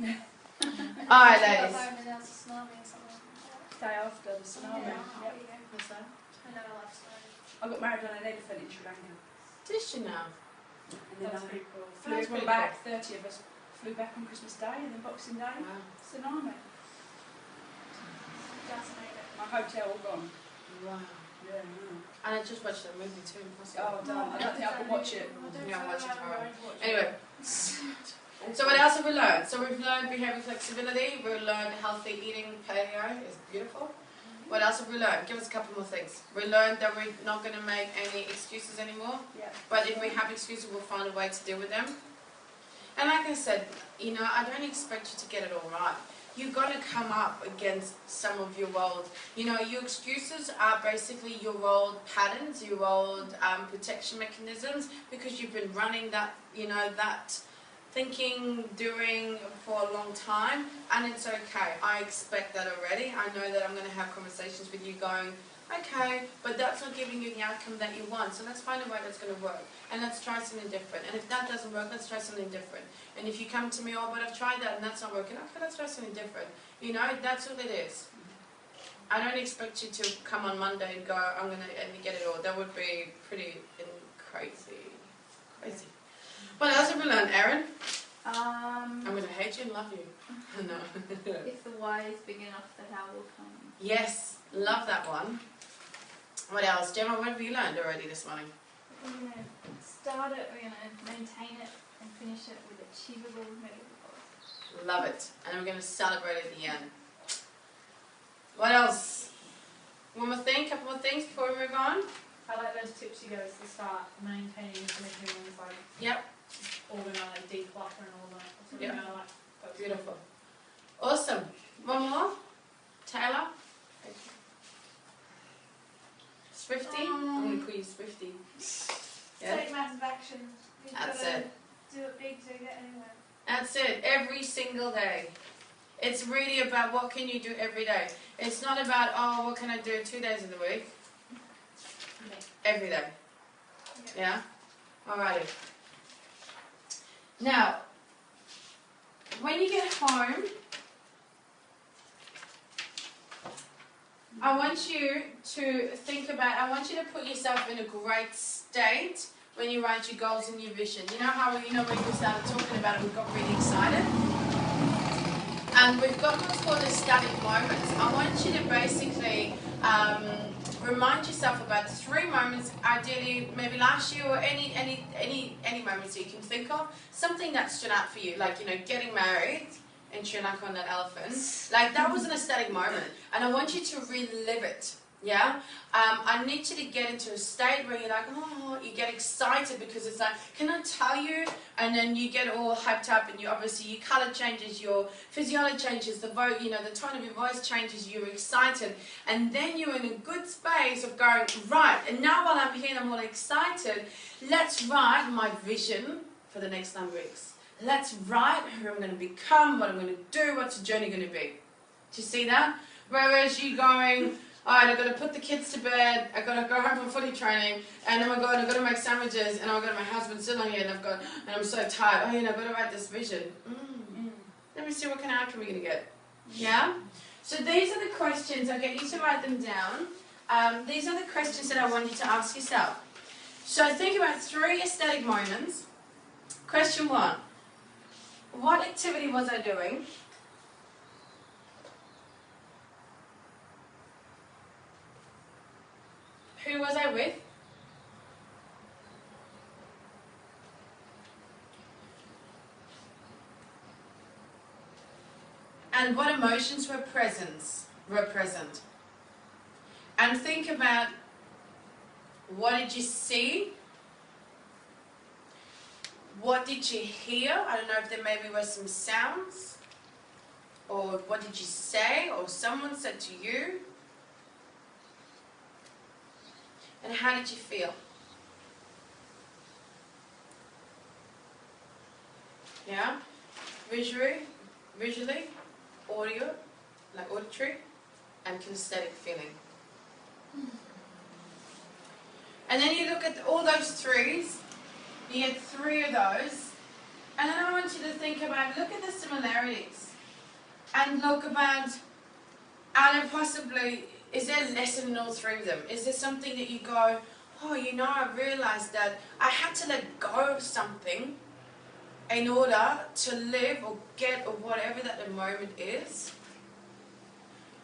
Alright, ladies. Day after the tsunami. Yeah. Yep. What's that? I know I love snow. I got married on an elephant in Sri Lanka. Did you know? And then That's I pretty cool. flew That's everyone pretty back, 30 of us flew back on Christmas Day and then Boxing Day, Wow. tsunami. Fascinating. My hotel all gone. Wow. Yeah, I know. And I just watched that movie too. Oh, damn. I don't think I can watch it. Yeah, watch it tomorrow. Anyway. So what else have we learned? So we've learned behavior flexibility, we've learned healthy eating, paleo is beautiful. What else have we learned? Give us a couple more things. We learned that we're not going to make any excuses anymore, Yeah. but if we have excuses, we'll find a way to deal with them. And like I said, you know, I don't expect you to get it all right. You're going to come up against some of your old, you know, your excuses are basically your old patterns, your old protection mechanisms, because you've been running that, you know, that thinking, doing for a long time, and it's okay. I expect that already. I know that I'm going to have conversations with you going, okay, but that's not giving you the outcome that you want, so let's find a way that's going to work, and let's try something different. And if that doesn't work, let's try something different. And if you come to me, oh, but I've tried that and that's not working, okay, let's try something different. You know, that's all it is. I don't expect you to come on Monday and go, I'm going to get it all. That would be pretty crazy. Crazy. What else have we learned, Erin? I'm going to hate you and love you. No. If the why is big enough, the how will come. Yes, love that one. What else? Gemma, what have you learned already this morning? We're going to start it, we're going to maintain it, and finish it with achievable measurables. Love it. And we're going to celebrate at the end. What else? One more thing, couple more things before we move on? I like those tips you gave us to start maintaining things like Yep. organise, declutter and all that. That's what Yep. I like. That's Beautiful. Awesome. One more? Taylor? Swifty? I'm going to call you Swifty. Yeah? Take massive action. You've That's gotta it. do it big to get anywhere. That's it. Every single day. It's really about what can you do every day. It's not about, oh, what can I do 2 days of the week? Every day. Yeah? Alrighty. Now, when you get home, I want you to think about, I want you to put yourself in a great state when you write your goals and your vision. You know how, when we started talking about it, we got really excited? And we've got what's called ecstatic moments. I want you to basically remind yourself about 3 moments, ideally maybe last year or any moments that you can think of, something that stood out for you, like, you know, getting married in Sri Lanka on that elephant. Like, that was an ecstatic moment, and I want you to relive it. Yeah, I need you to get into a state where you're like, oh, you get excited because it's like, can I tell you? And then you get all hyped up, and you obviously your color changes, your physiology changes, the tone of your voice changes. You're excited, and then you're in a good space of going right. And now while I'm here, and I'm all excited. Let's write my vision for the next 9 weeks. Let's write who I'm going to become, what I'm going to do, what's the journey going to be. Do you see that? Whereas you going, alright, I've got to put the kids to bed, I've got to go home from footy training, and oh my god, I've got to make sandwiches, and I've got my husband sitting here, and I'm so tired. Oh, you know, I've got to write this vision. Let me see what kind of outcome we're going to get. Yeah? So these are the questions, I'll get you to write them down. These are the questions that I want you to ask yourself. So think about 3 ecstatic moments. Question 1. What activity was I doing? Who was I with? And what emotions were present? And think about, what did you see? What did you hear? I don't know if there maybe were some sounds. Or what did you say? Or someone said to you? And how did you feel? Yeah? Visually, audio, like auditory, and kinesthetic feeling. And then you look at all those 3s, you get 3 of those, And then I want you to think about, look at the similarities. And look about, are there possibly, is there a lesson in all three of them? Is there something that you go, oh, you know, I realised that I had to let go of something in order to live or get or whatever that the moment is?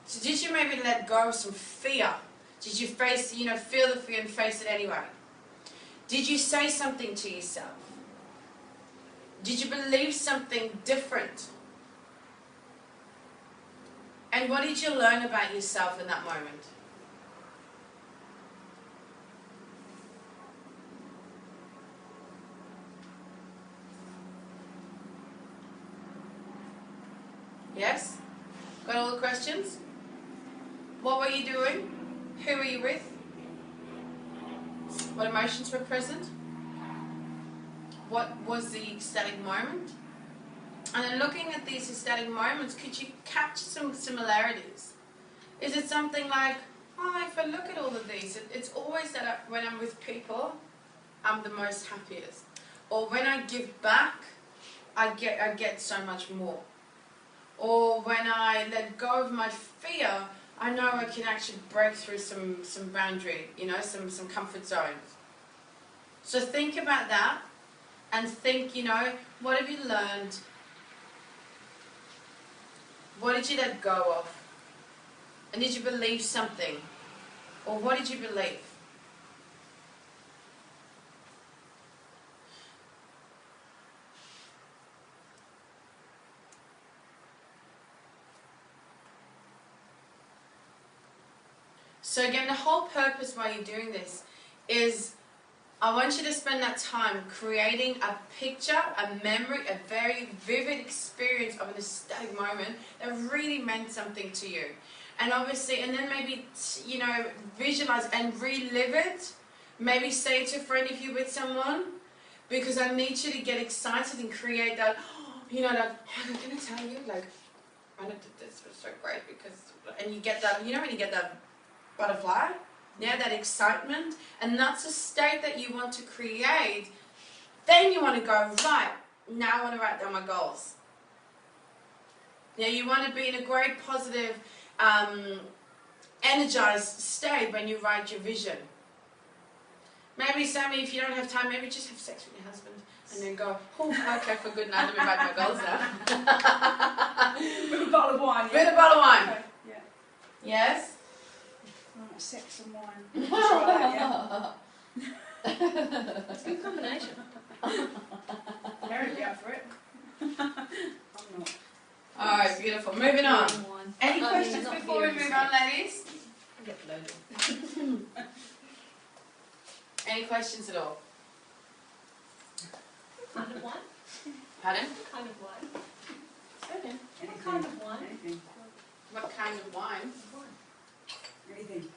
So did you maybe let go of some fear? Did you face, feel the fear and face it anyway? Did you say something to yourself? Did you believe something different? And what did you learn about yourself in that moment? Yes? Got all the questions? What were you doing? Who were you with? What emotions were present? What was the ecstatic moment? And then looking at these ecstatic moments, could you capture some similarities? Is it something like, oh, if I look at all of these, it's always that when I'm with people, I'm the most happiest. Or when I give back, I get so much more. Or when I let go of my fear, I know I can actually break through some boundary, some comfort zones. So think about that and think, what have you learned? What did you let go of? And did you believe something? Or what did you believe? So again, the whole purpose why you're doing this is I want you to spend that time creating a picture, a memory, a very vivid experience of an ecstatic moment that really meant something to you. And obviously, and then maybe, visualize and relive it. Maybe say it to a friend if you're with someone, because I need you to get excited and create that, I'm going to tell you, this was so great because, and you get that, when you get that butterfly, that excitement, and that's a state that you want to create. Then you want to go, right, now I want to write down my goals. You want to be in a great positive, energized state when you write your vision. Maybe, Sammy, if you don't have time, maybe just have sex with your husband and then go, oh, okay, for good night, let me write my goals down. With a bottle of wine. With a bottle of wine. Okay, yeah. Yes? Sex and wine. Try that, It's a good combination. Mary'd be up for it. I'm not. Alright, beautiful. Moving on. Wine. Any I questions mean, not before we beer, move so- on, ladies? I get bloated. Any questions at all? Kind of wine? Pardon? Kind of wine? Okay. What kind of wine? Anything. What kind of wine? Anything.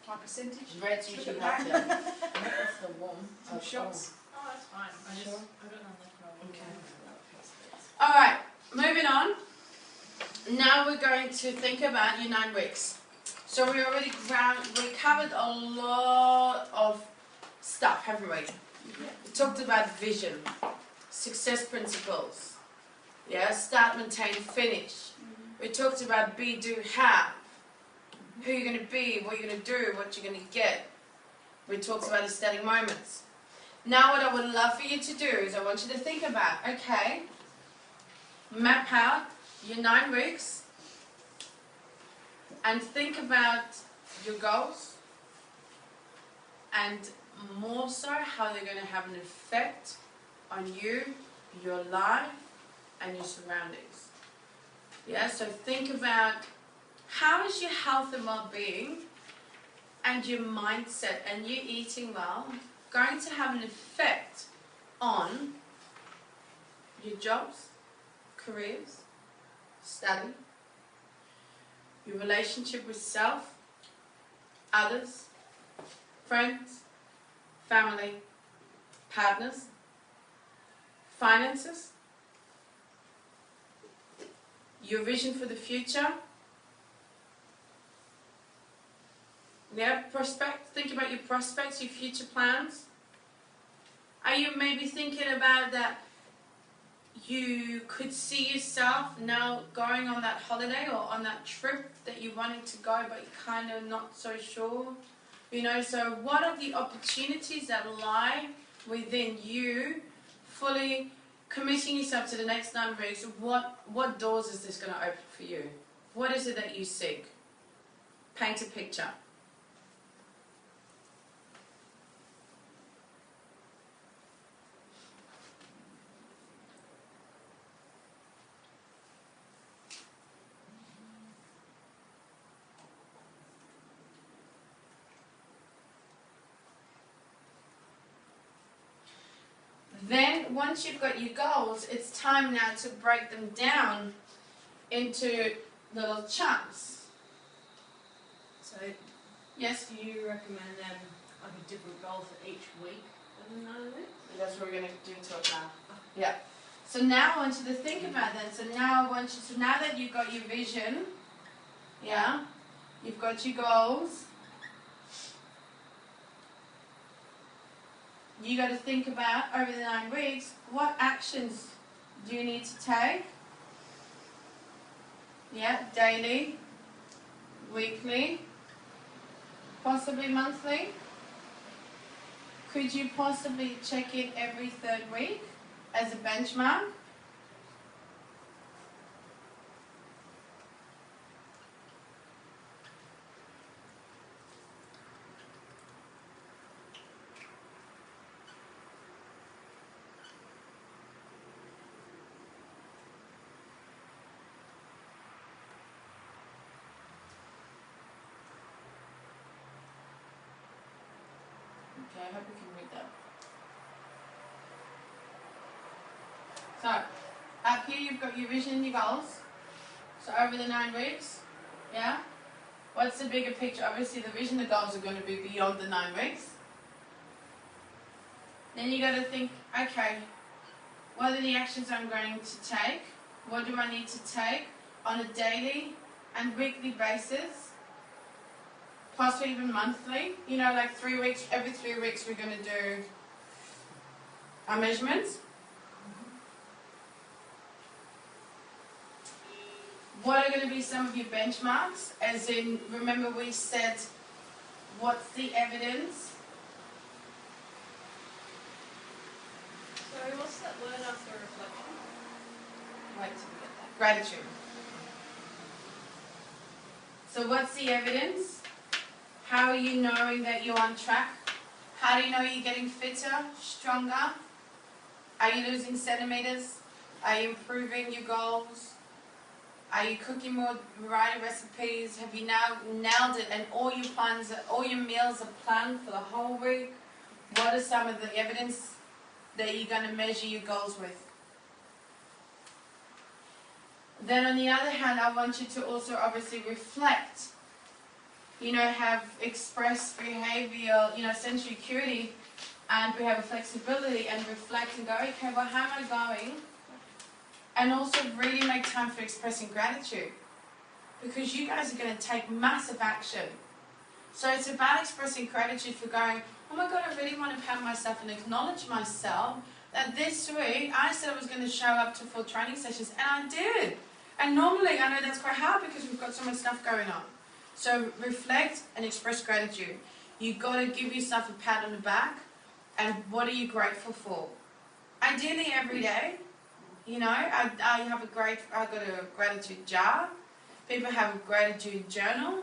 High percentage. Red's usually Look hot. at Yeah. That's the warm. Some shots. Oh, that's fine. I don't know that. Okay. Alright, moving on. Now we're going to think about your 9 weeks. So we covered a lot of stuff, haven't we? We talked about vision, success principles, start, maintain, finish. We talked about be, do, have, who you're going to be, what you're going to do, what you're going to get. We talked about ecstatic moments. Now what I would love for you to do is I want you to think about, okay, map out your 9 weeks and think about your goals and more so how they're going to have an effect on you, your life and your surroundings. So think about how is your health and well-being and your mindset and you eating well going to have an effect on your jobs, careers, study, your relationship with self, others, friends, family, partners, finances, your vision for the future, think about your prospects, your future plans. Are you maybe thinking about that you could see yourself now going on that holiday or on that trip that you wanted to go but you're kind of not so sure? You know, so what are the opportunities that lie within you fully committing yourself to the next 9 weeks? What doors is this going to open for you? What is it that you seek? Paint a picture. Then, once you've got your goals, it's time now to break them down into little chunks. So, Yes? do you recommend like a different goal for each week of the 9 weeks? That's what we're going to do to it now. Yeah. So now I want you to think about that. So now now that you've got your vision, yeah, you've got your goals, you got to think about over the 9 weeks, what actions do you need to take? Yeah, daily, weekly, possibly monthly. Could you possibly check in every 3rd week as a benchmark? Okay, I hope you can read that. So, up here you've got your vision and your goals. So over the 9 weeks, yeah? What's the bigger picture? Obviously the vision and the goals are going to be beyond the 9 weeks. Then you got to think, okay, what are the actions I'm going to take? What do I need to take on a daily and weekly basis? Possibly even monthly. You know, like 3 weeks, every 3 weeks we're going to do our measurements. What are going to be some of your benchmarks? As in, remember we said, what's the evidence? Sorry, what's that word after reflection? Wait till we get that. Gratitude. So what's the evidence? How are you knowing that you're on track? How do you know you're getting fitter, stronger? Are you losing centimeters? Are you improving your goals? Are you cooking more variety recipes? Have you now nailed it and all your plans, all your meals are planned for the whole week? What are some of the evidence that you're going to measure your goals with? Then on the other hand, I want you to also obviously reflect. You know, have express behavior, you know, sensory acuity, and we have a flexibility and reflect and go, okay, well, how am I going? And also really make time for expressing gratitude, because you guys are going to take massive action. So it's about expressing gratitude for going, oh my God, I really want to pat myself and acknowledge myself that this week I said I was going to show up to 4 training sessions, and I did. And normally I know that's quite hard because we've got so much stuff going on. So reflect and express gratitude. You've got to give yourself a pat on the back, and what are you grateful for? Ideally every day. You know, I got a gratitude jar. People have a gratitude journal,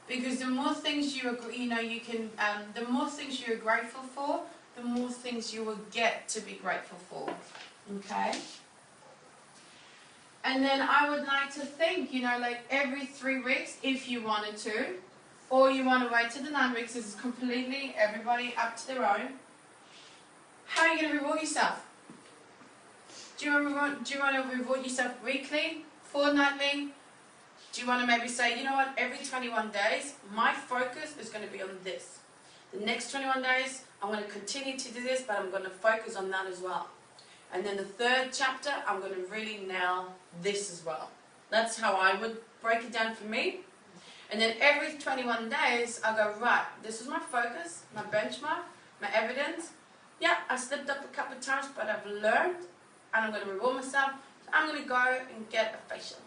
because the more things the more things you're grateful for, the more things you will get to be grateful for. Okay. And then I would like to think, you know, like every 3 weeks, if you wanted to, or you want to wait till the 9 weeks. This is completely everybody up to their own. How are you going to reward yourself? Do you want to reward yourself weekly, fortnightly? Do you want to maybe say, you know what, every 21 days, my focus is going to be on this. The next 21 days, I'm going to continue to do this, but I'm going to focus on that as well. And then the 3rd chapter, I'm going to really nail this as well. That's how I would break it down for me. And then every 21 days, I'll go, right, this is my focus, my benchmark, my evidence. Yeah, I slipped up a couple of times, but I've learned, and I'm going to reward myself. So I'm going to go and get a facial,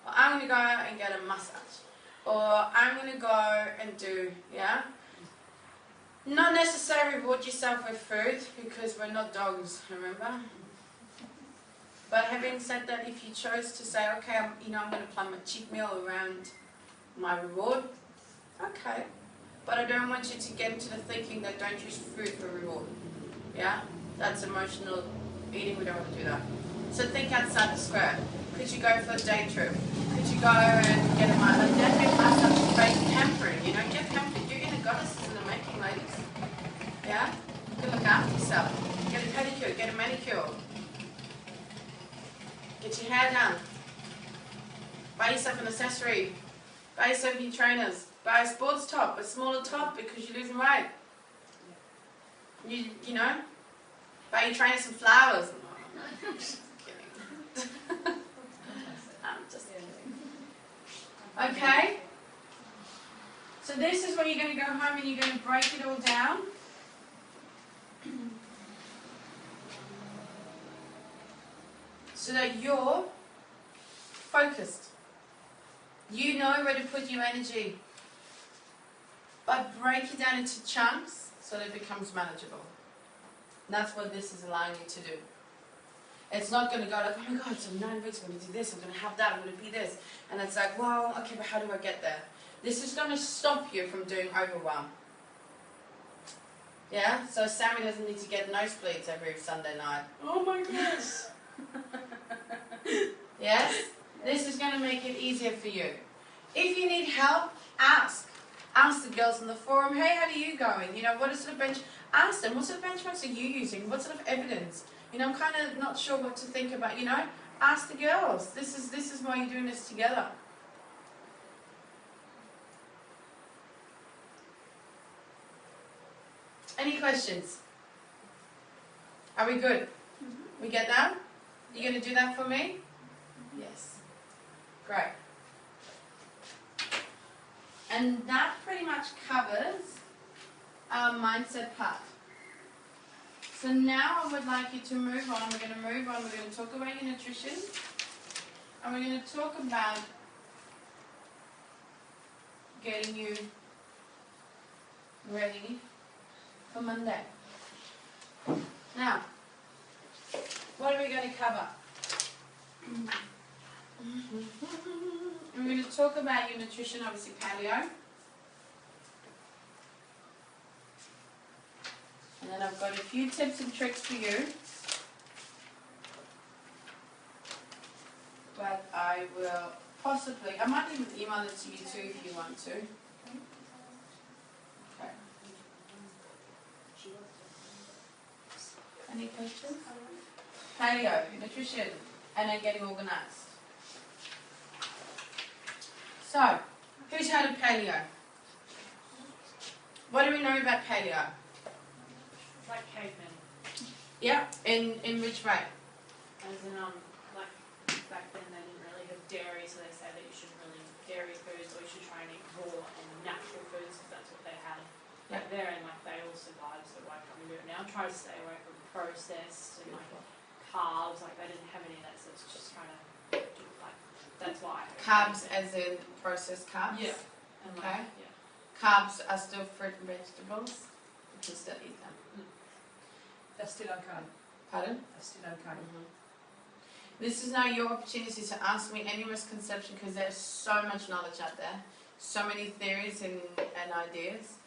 or I'm going to go and get a massage, or I'm going to go and do, yeah? Not necessarily reward yourself with food, because we're not dogs, remember? But having said that, if you chose to say, okay, I'm going to plan my cheat meal around my reward, okay. But I don't want you to get into the thinking that don't use food for reward. Yeah? That's emotional eating, we don't want to do that. So think outside the square. Could you go for a day trip? Could you go and get a massage? Don't get massage, fake pampering, get pampered. You're inner goddesses in the making, ladies. Yeah? You can look after yourself. Get a pedicure, get a manicure. Get your hair done. Buy yourself an accessory. Buy yourself new trainers. Buy a sports top, a smaller top because you're losing weight. You know? Buy your trainers some flowers. I'm just kidding. I'm just kidding. Okay? So this is where you're going to go home and you're going to break it all down. So that you're focused. You know where to put your energy. But break it down into chunks so that it becomes manageable. And that's what this is allowing you to do. It's not going to go like, oh my God, so 9 weeks I'm going to do this, I'm going to have that, I'm going to be this. And it's like, well, okay, but how do I get there? This is going to stop you from doing overwhelm. Yeah? So Sammy doesn't need to get nosebleeds every Sunday night. Oh my gosh. Yes? This is going to make it easier for you. If you need help, ask. Ask the girls in the forum, hey, how are you going? What is sort of bench? Ask them, what sort of benchmarks are you using? What sort of evidence? I'm kind of not sure what to think about, Ask the girls. This is why you're doing this together. Any questions? Are we good? Mm-hmm. We get that? You going to do that for me? Mm-hmm. Yes. Great. And that pretty much covers our mindset part. So now I would like you to move on. We're going to move on. We're going to talk about your nutrition. And we're going to talk about getting you ready for Monday. Now, what are we going to cover? We're going to talk about your nutrition, obviously paleo. And then I've got a few tips and tricks for you. But I will I might even email it to you too if you want to. Okay. Any questions? Paleo, nutrition, and then getting organised. So, who's heard of paleo? What do we know about paleo? Like cavemen. Yeah, in which way? As in, like, back then they didn't really have dairy, so they say that you shouldn't really eat dairy foods, or you should try and eat raw and natural foods, because that's what they had back there, and like they all survived, so why can't we do it now? Try to stay away from processed and like carbs, like they didn't have any of that, so it's just trying to do, like, that's why. Carbs as in processed carbs? Yeah. And Okay. like, yeah. Carbs are still fruit and vegetables. You can still eat them. That's still okay. Pardon? That's still okay. This is now your opportunity to ask me any misconception, because there's so much knowledge out there, so many theories and ideas.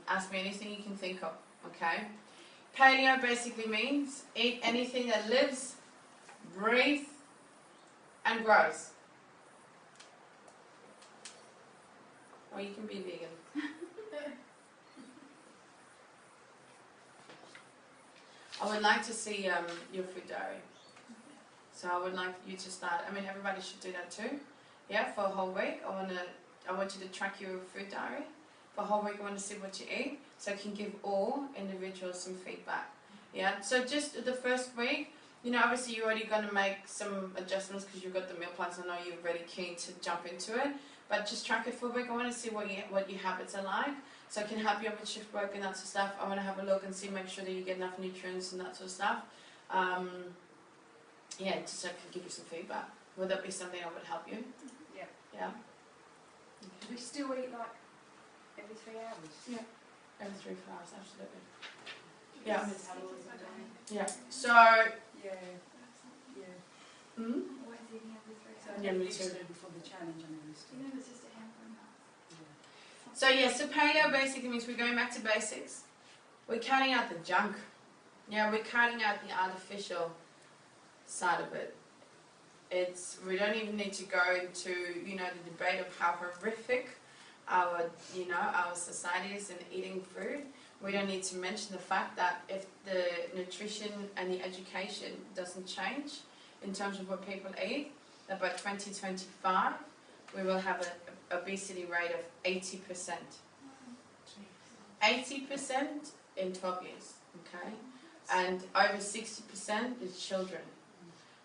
Ask me anything you can think of, okay? Paleo basically means eat anything that lives, breathes, and grows. Or you can be vegan. I would like to see your food diary. So I would like you to start. I mean, everybody should do that too. Yeah, for a whole week. I want you to track your food diary. For a whole week, I want to see what you eat, so I can give all individuals some feedback. Yeah. So just the first week, obviously you're already going to make some adjustments because you've got the meal plans. I know you're really keen to jump into it, but just track it for a week. I want to see what your habits are like, so I can help you with shift work and that sort of stuff. I want to have a look and see, make sure that you get enough nutrients and that sort of stuff. yeah, just so I can give you some feedback. Would that be something that would help you? Yeah. Yeah. Do we still eat like every 3 hours? Yeah. Every 3 4 hours, absolutely. Yeah. Yeah. So. Yeah. Yeah. Hmm? Always eating every 3 So hours. Yeah, me used too. to before the challenge, I used to. Even if it's just a handful of nuts. Yeah. So yeah, so paleo basically means we're going back to basics. We're cutting out the junk. Yeah, we're cutting out the artificial side of it. We don't even need to go into, you know, the debate of how horrific our society is in eating food. We don't need to mention the fact that if the nutrition and the education doesn't change in terms of what people eat, that by 2025 we will have an obesity rate of 80%. 80% in 12 years, okay? And over 60% is children.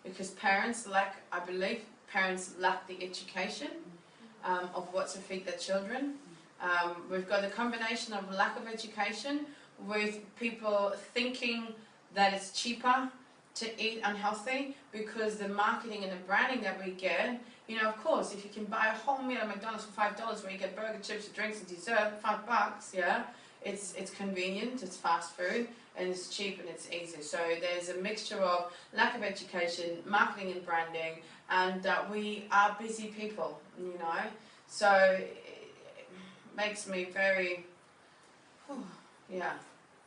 Because parents lack the education of what to feed their children. We've got a combination of lack of education with people thinking that it's cheaper to eat unhealthy because the marketing and the branding that we get, you know, of course, if you can buy a whole meal at McDonald's for $5 where you get burger, chips, drinks and dessert, $5, yeah, it's convenient, it's fast food, and it's cheap and it's easy. So there's a mixture of lack of education, marketing and branding, and that we are busy people, you know. So it makes me very, yeah.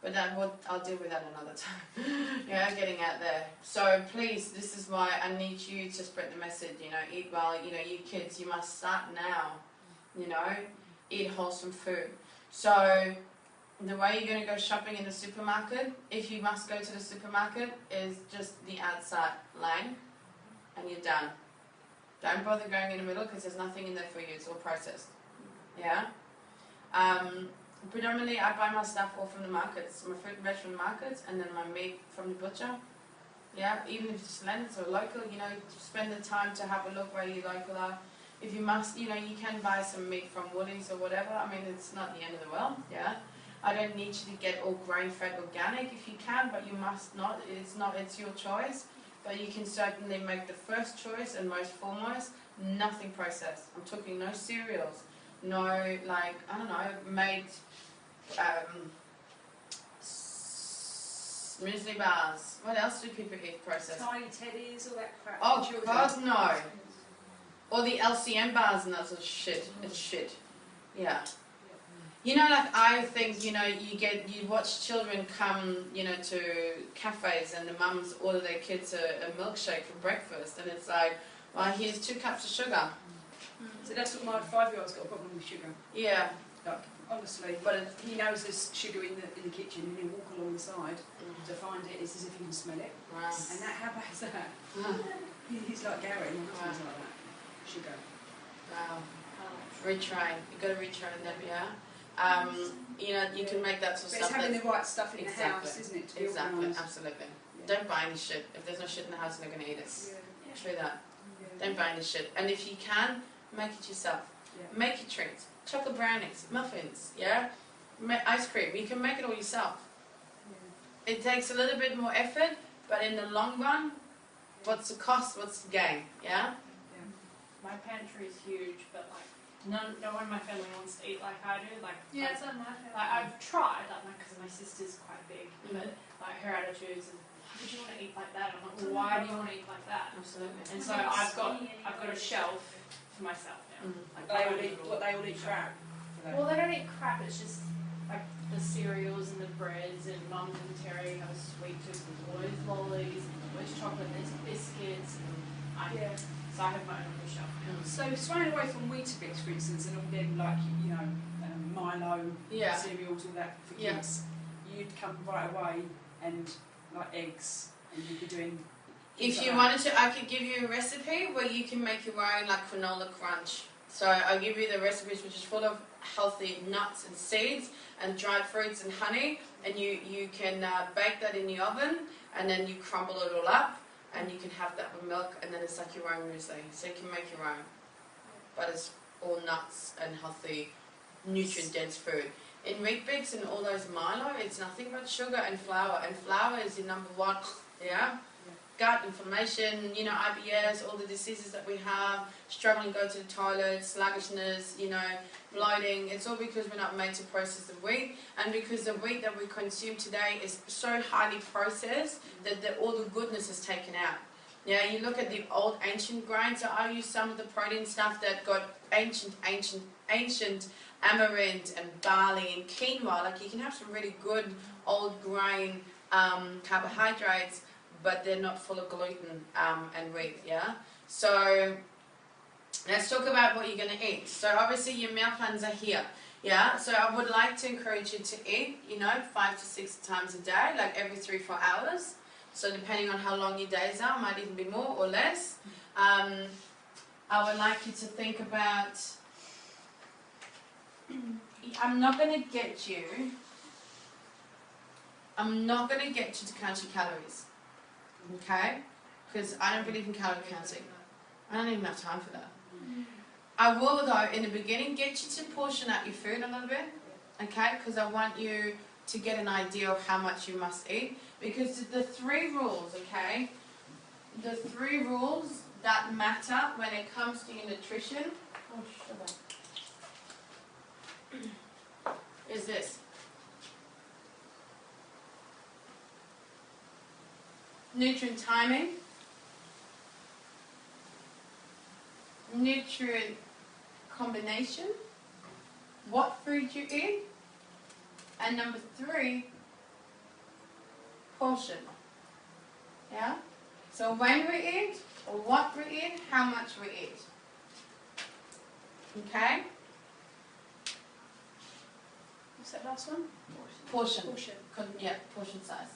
But I'll deal with that another time. Yeah, getting out there. So please, this is why I need you to spread the message. You know, eat well. You know, you kids, you must start now. You know, eat wholesome food. So the way you're going to go shopping in the supermarket, if you must go to the supermarket, is just the outside lane, and you're done. Don't bother going in the middle because there's nothing in there for you. It's all processed. Yeah. Predominantly, I buy my stuff all from the markets, my fruit and veg from the markets, and then my meat from the butcher. Yeah, even if it's lens or local, you know, spend the time to have a look where your local are. If you must, you know, you can buy some meat from Woolies or whatever. I mean, it's not the end of the world. Yeah, I don't need you to get all grain-fed organic if you can, but you must not. It's your choice. But you can certainly make the first choice and most foremost, nothing processed. I'm talking no cereals, no, like, I don't know, made muesli bars. What else do people eat processed? Tiny teddies, all that crap. Oh for children. God, no. Or the LCM bars and that sort of shit. It's shit. Yeah. You know, like I think, you know, you watch children come, you know, to cafes and the mums order their kids a milkshake for breakfast, and it's like, well, here's 2 cups of sugar. So that's what my 5-year-old's got a problem with sugar. Yeah. Like, honestly, But he knows there's sugar in the kitchen, and he'll walk along the side to find it. It's as if he can smell it. Wow. And that, how bad's that? He's like Gary, my husband's like that. Sugar. Wow. Retrain. You've got to retrain them, yeah? You know, you can make that sort of But it's stuff. having the right stuff in Exactly. the house, isn't it? To be Exactly, organised. absolutely. Yeah. Don't buy any shit. If there's no shit in the house, they're not going to eat it. Yeah. True that. Yeah. Don't buy any shit. And if you can, make it yourself. Yeah. Make your treats. Chocolate brownies, muffins, yeah? Ice cream. You can make it all yourself. Yeah. It takes a little bit more effort, but in the long run, what's the cost, what's the gain, yeah? My pantry is huge, but like no one in my family wants to eat like I do. Like Yeah, it's on my family. like I've tried, like because my sister's quite big, but like her attitude is, why would you want to eat like that? I'm like, well, why do you want to eat like that? Absolutely. And so I've got a shelf for myself now. Like They all eat what they all eat crap. well, they don't eat crap. It's just like the cereals and the breads, and Mum and Terry have a sweet tooth. There's always lollies, and there's always chocolate, there's biscuits, and so I have my own little shelf now. So swaying away from Weetabix, for instance, and all them like you know Milo Yeah. cereals, all that for Yeah. kids, you'd come right away and like eggs, and you'd be doing. If you wanted to, I could give you a recipe where you can make your own like granola crunch. So I'll give you the recipes which is full of healthy nuts and seeds and dried fruits and honey, and you can bake that in the oven, and then you crumble it all up, and you can have that with milk, and then it's like your own muesli. So you can make your own, but it's all nuts and healthy, nutrient-dense food. In Weet-Bix and all those Milo, it's nothing but sugar and flour is your number one, yeah? gut inflammation, you know, IBS, all the diseases that we have, struggling to go to the toilet, sluggishness, you know, bloating. It's all because we're not made to process the wheat, and because the wheat that we consume today is so highly processed that all the goodness is taken out. Yeah, you look at the old ancient grains. So I use some of the protein stuff that got ancient amaranth and barley and quinoa. Like you can have some really good old grain carbohydrates, but they're not full of gluten and wheat. Yeah. So let's talk about what you're going to eat. So obviously your meal plans are here. Yeah. So I would like to encourage you to eat, you know, 5 to 6 times a day, like every 3-4 hours. So depending on how long your days are, might even be more or less. I would like you to think about, I'm not going to get you to count your calories, okay? Because I don't believe in calorie counting. I don't even have time for that. I will, though, in the beginning, get you to portion out your food a little bit, okay? Because I want you to get an idea of how much you must eat. Because the 3 rules, okay? The 3 rules that matter when it comes to your nutrition is this. Nutrient timing, nutrient combination, what food you eat, and number 3, portion. Yeah? So when we eat, or what we eat, how much we eat. Okay? What's that last one? Portion. Portion. Yeah, portion size.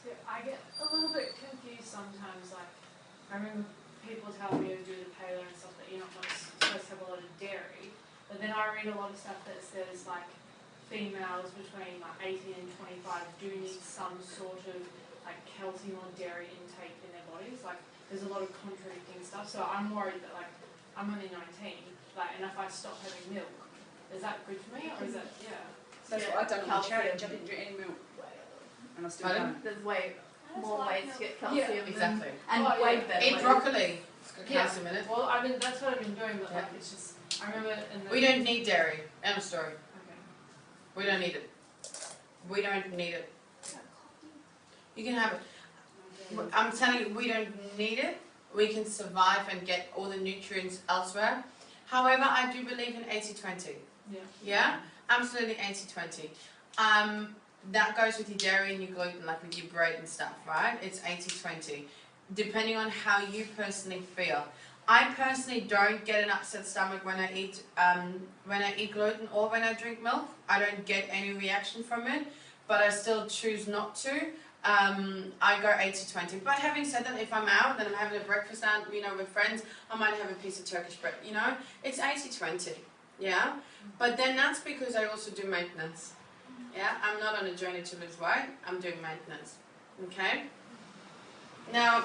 So I get a little bit confused sometimes. Like, I remember people telling me to do the paleo and stuff that you're not supposed to have a lot of dairy. But then I read a lot of stuff that says like females between like 18 and 25 do need some sort of like calcium or dairy intake in their bodies. Like there's a lot of contradicting stuff. So I'm worried that like I'm only 19, like, and if I stop having milk, is that good for me or is that That's what I've done on the challenge. I didn't drink any milk, and I still don't. There's more ways to get calcium. Yeah, exactly. And Oh, way yeah. better Eat ways. broccoli. It's got calcium in it. Well, I mean that's what I've been doing, but like it's just I remember in the We don't need dairy. End of story. Okay. We don't need it. We don't need it. You can have it. I'm telling you, we don't need it. We can survive and get all the nutrients elsewhere. However, I do believe in 80-20. Yeah. Yeah? Absolutely 80-20. That goes with your dairy and your gluten, like with your bread and stuff, right? It's 80-20. Depending on how you personally feel. I personally don't get an upset stomach when I eat gluten or when I drink milk. I don't get any reaction from it, but I still choose not to. I go 80-20. But having said that, if I'm out and I'm having a breakfast out, you know, with friends, I might have a piece of Turkish bread. You know, it's 80-20. Yeah, but then that's because I also do maintenance. Yeah, I'm not on a journey to lose weight. I'm doing maintenance. Okay. Now,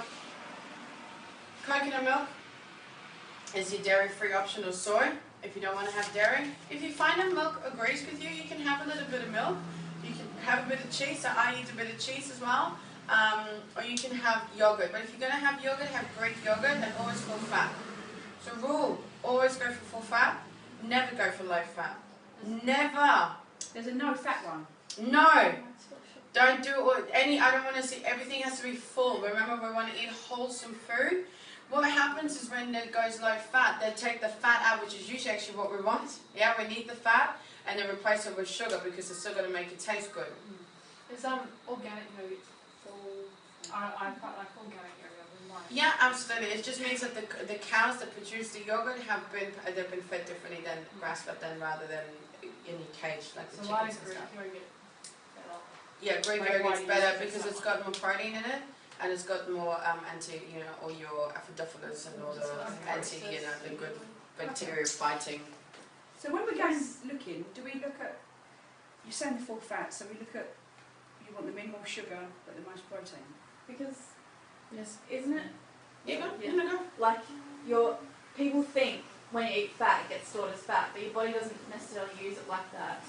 coconut milk is your dairy-free option, or soy if you don't want to have dairy. If you find that milk agrees with you, you can have a little bit of milk. You can have a bit of cheese, so I eat a bit of cheese as well. Or you can have yogurt. But if you're going to have yogurt, have Greek yogurt and always full fat. So rule, always go for full fat, never go for low fat. Never. There's a no fat one. No. Don't do I don't want to see, everything has to be full. Remember, we want to eat wholesome food. What happens is when it goes low fat, they take the fat out, which is usually actually what we want. Yeah, we need the fat, and they replace it with sugar because it's still going to make it taste good. Is organic yogurt full? I quite like organic yogurt. Yeah, absolutely. It just means that the cows that produce the yogurt they've been fed differently than grass-fed, rather than in a cage like the so chickens and Greek stuff. yogurt better? Yeah, Greek Like yogurt's why better use because it's someone? got more protein in it, and it's got more all your acidophilus and all the the good bacteria fighting. So when we're going looking, do we look at? You're saying the full fat, so we look at. You want the minimal sugar but the most protein. Because Yes. isn't it Yeah. Go. like people think when you eat fat it gets stored as fat, but your body doesn't necessarily use it like that.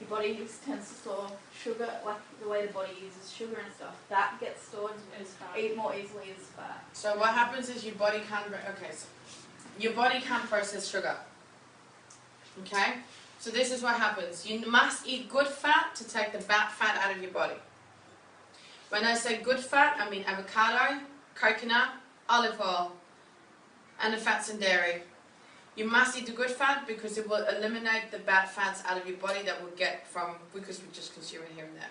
your body tends to store sugar, like the way the body uses sugar and stuff, that gets stored As fat. more easily as fat. So what happens is your body can't, your body can't process sugar. Okay? So this is what happens. You must eat good fat to take the bad fat out of your body. When I say good fat, I mean avocado, coconut, olive oil, and the fats in dairy. You must eat the good fat because it will eliminate the bad fats out of your body that we'll get from, because we just consume it here and there.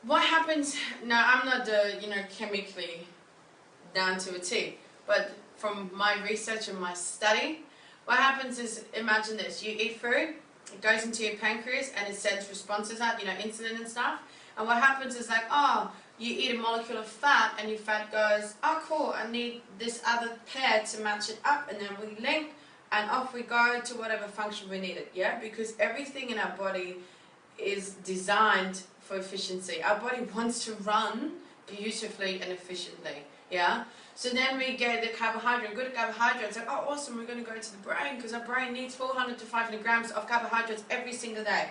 What happens, now I'm not chemically down to a T, but from my research and my study, what happens is, imagine this, you eat food, it goes into your pancreas and it sends responses out, insulin and stuff, and what happens is like, you eat a molecule of fat and your fat goes, oh cool, I need this other pair to match it up, and then we link and off we go to whatever function we need it, yeah? Because everything in our body is designed for efficiency. Our body wants to run beautifully and efficiently, yeah? So then we get the carbohydrate, good carbohydrates, like, oh awesome, we're going to go to the brain because our brain needs 400 to 500 grams of carbohydrates every single day.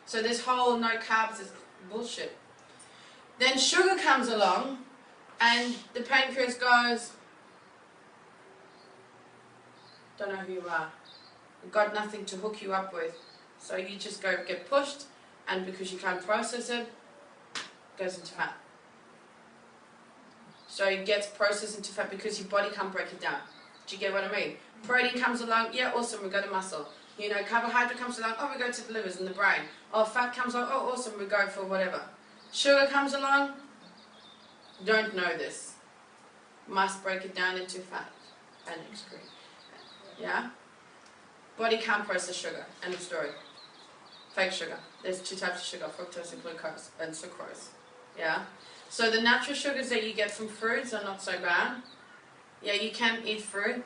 So this whole no carbs is bullshit. Then sugar comes along and the pancreas goes, don't know who you are, you've got nothing to hook you up with. So you just get pushed, and because you can't process it, it goes into fat. So it gets processed into fat because your body can't break it down. Do you get what I mean? Protein comes along, yeah, awesome, we go to muscle. Carbohydrate comes along, oh, we go to the livers and the brain. Or fat comes along, oh, awesome, we go for whatever. Sugar comes along, don't know this. Must break it down into fat and excrete. Yeah? Body can't process sugar. End of story. Fake sugar. There's two types of sugar, fructose and glucose, and sucrose. Yeah? So the natural sugars that you get from fruits are not so bad. Yeah, you can eat fruit.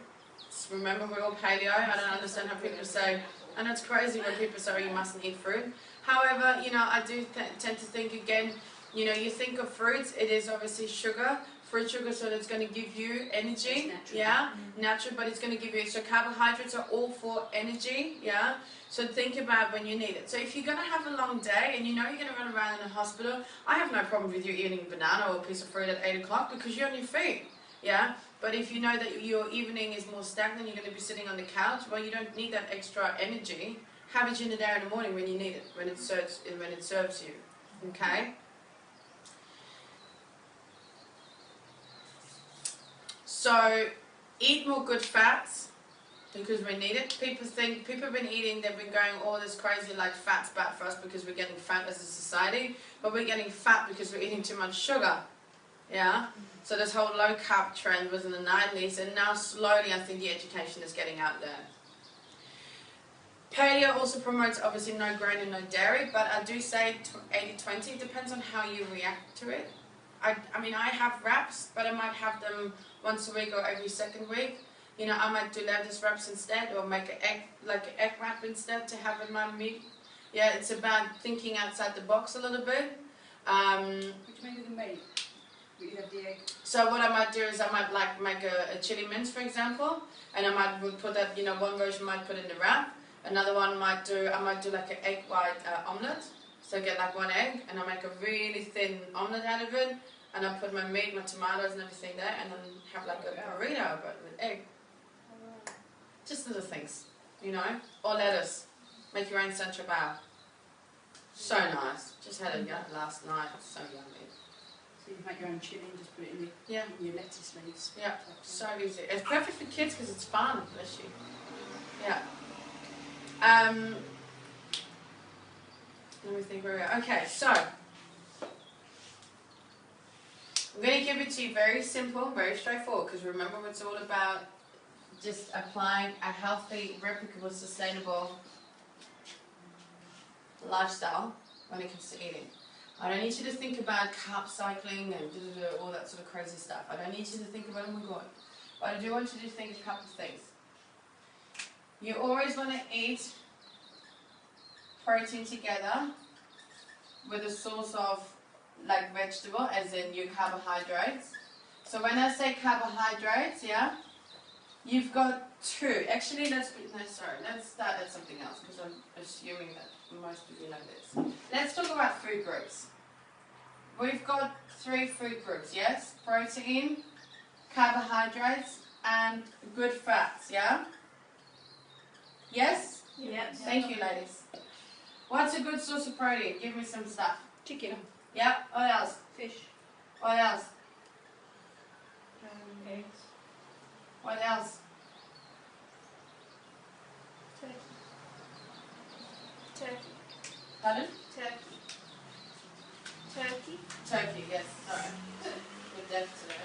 Just remember, we're all paleo. I don't understand how people say, and it's crazy when people say you mustn't eat fruit. However, I do tend to think again, you think of fruits, it is obviously sugar, fruit sugar, so it's going to give you energy, natural. Yeah, natural, but it's going to give you, so carbohydrates are all for energy, yeah, so think about when you need it. So if you're going to have a long day and you're going to run around in a hospital, I have no problem with you eating a banana or a piece of fruit at 8 o'clock because you're on your feet, yeah, but if you know that your evening is more stagnant, you're going to be sitting on the couch, well, you don't need that extra energy. Have it in the day in the morning when you need it, when it serves you, okay? So, eat more good fats because we need it. People have been eating, they've been going all this crazy like fat's bad for us because we're getting fat as a society, but we're getting fat because we're eating too much sugar, yeah? So this whole low carb trend was in the 90s, and now slowly I think the education is getting out there. Paleo also promotes obviously no grain and no dairy, but I do say 80-20, depends on how you react to it. I mean, I have wraps, but I might have them once a week or every second week. I might do lettuce wraps instead, or make an egg wrap instead to have in my meat. Yeah, it's about thinking outside the box a little bit. What do you mean with the meat? You have the egg? So what I might do is I might make a chili mince, for example, and I might put that, one version might put in the wrap. Another one I might do like an egg white omelette. So I get like one egg and I make a really thin omelette out of it, and I put my meat, my tomatoes and everything there, and then have like a burrito but with egg. Just little things, or lettuce. Make your own central bow. So nice. Just had it last night. So yummy. So you make your own chili and just put it in your lettuce leaves. Yeah, so easy. It's perfect for kids because it's fun, bless you. Yeah. Let me think where we are. Okay, so I'm going to give it to you very simple, very straightforward, because remember it's all about just applying a healthy, replicable, sustainable lifestyle when it comes to eating. I don't need you to think about carb cycling and all that sort of crazy stuff. I don't need you to think about, oh my god. But I do want you to think a couple of things. You always want to eat protein together with a source of like vegetable, as in your carbohydrates. So when I say carbohydrates, yeah, You've got 2. Actually, let's start at something else because I'm assuming that most of you know this. Let's talk about food groups. We've got 3 food groups, yes? Protein, carbohydrates, and good fats, yeah? Yes? Yeah. Thank you, ladies. What's a good source of protein? Give me some stuff. Chicken. Yep. What else? Fish. What else? Eggs. What else? Turkey. Pardon? Turkey. Turkey, yes. Sorry. We're deaf today.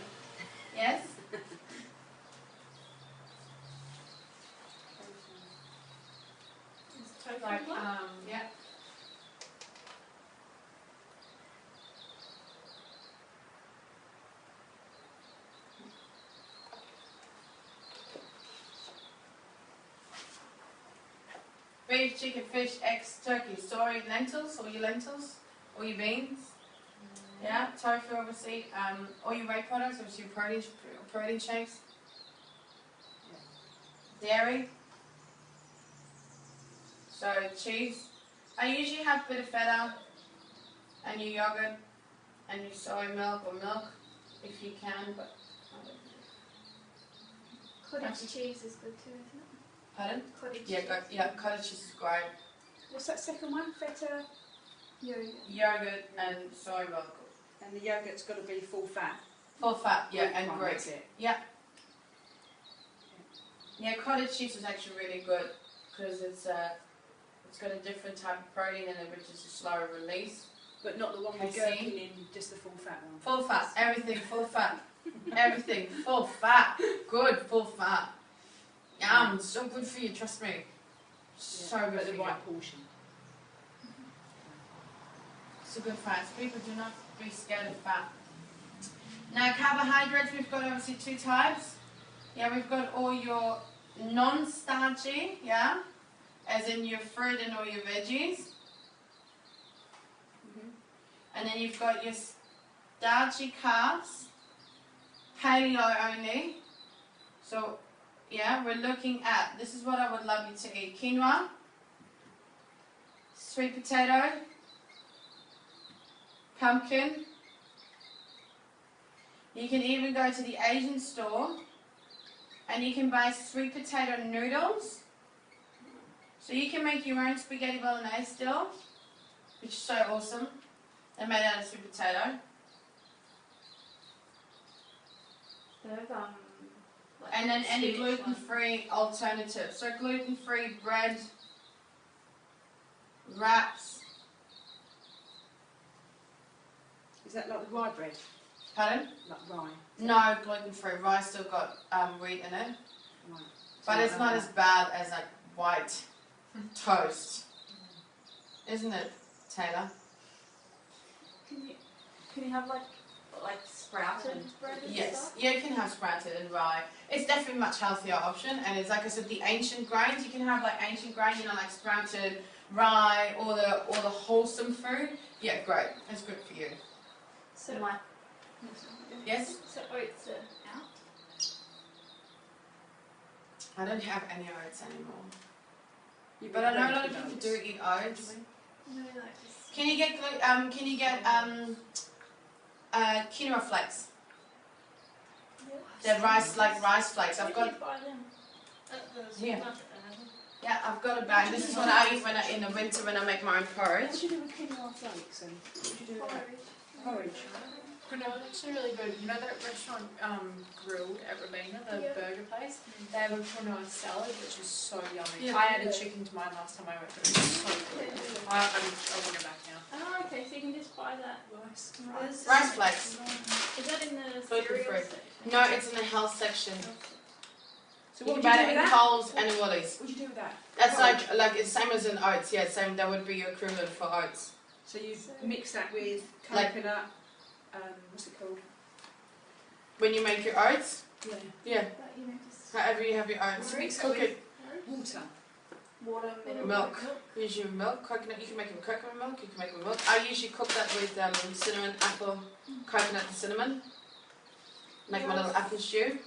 Yes? Is tofu Like, one? Yeah. Beef, chicken, fish, eggs, turkey, soy, lentils, all your lentils, all your beans. Yeah, tofu obviously, all your whey products, obviously your protein shakes. Dairy. So cheese. I usually have a bit of feta and your yogurt and your soy milk or milk if you can, but I don't know. Cottage cheese is good too, isn't it? Pardon? Cottage Yeah, cheese. cottage cheese is great. What's that second one? Feta. Yogurt. Yogurt and soy milk. And the yogurt's got to be full fat. Full fat, yeah, Greek and one, Greek. that's it. Yeah. Yeah, cottage cheese is actually really good because it's got a different type of protein in it, which is a slower release. But not the one with Casein. gherkin in, just the full fat one. Full fat, everything full fat. Everything full fat. Good, full fat. Yum, so good for you, trust me. So good But for the you. right portion. It's a good fat. People do not be scared of fat. Now carbohydrates, we've got obviously 2 types. Yeah, we've got all your non-starchy, yeah, as in your fruit and all your veggies. And then you've got your starchy carbs, paleo only. So, yeah, we're looking at, this is what I would love you to eat. Quinoa, sweet potato, pumpkin. You can even go to the Asian store and you can buy sweet potato noodles. So you can make your own spaghetti bolognese still, which is so awesome. They're made out of sweet potato. They have, like And then any spinach gluten-free alternative. So gluten-free bread, wraps. Is that like the rye bread? Pardon? Like rye? No, gluten-free. Rye still got wheat in it. Right. But it's not as bad as like white toast. Isn't it, Taylor? Can you have like sprouted bread and Yes. stuff? Yeah, you can have sprouted and rye. It's definitely a much healthier option, and it's like I said, the ancient grains. You can have like ancient grain, you know, like sprouted rye or the wholesome food. Yeah, great. It's good for you. So Yes? So oats are out. I don't have any oats anymore. You But I know a break lot of with people oats. do eat oats. No, like just. Can you get quinoa flakes? They're rice flakes. I've got buy them. here. Yeah, I've got a bag. This is what I eat when in the winter when I make my own What porridge. do you do with quinoa flakes then? What do you do with that? Porridge. Quinoa is actually really good. You know that restaurant Grilled at Robina, the Yeah. burger place? They have a quinoa salad which is so yummy. Yeah. I added chicken to mine last time I went there. It was so good. I want it back now. Oh, okay, so you can just buy that. Rice. Rice flakes. Is that in the Gluten cereal free. section? No, it's in the health section. So You what can would buy you do it with in that? Coles and in Woolies. What do you do with that? That's like it's same as in oats. Yeah, same. That would be your equivalent for oats. So you So- mix that with Like- coconut, what's it called? When you make your oats, Yeah. yeah, But, you know, just however you have your oats, Mix it cook with- it. Water. water, Milk. Use your milk, coconut. You can make it with coconut milk. You can make it with milk. I usually cook that with cinnamon, apple, coconut, and cinnamon. Make my little apple stew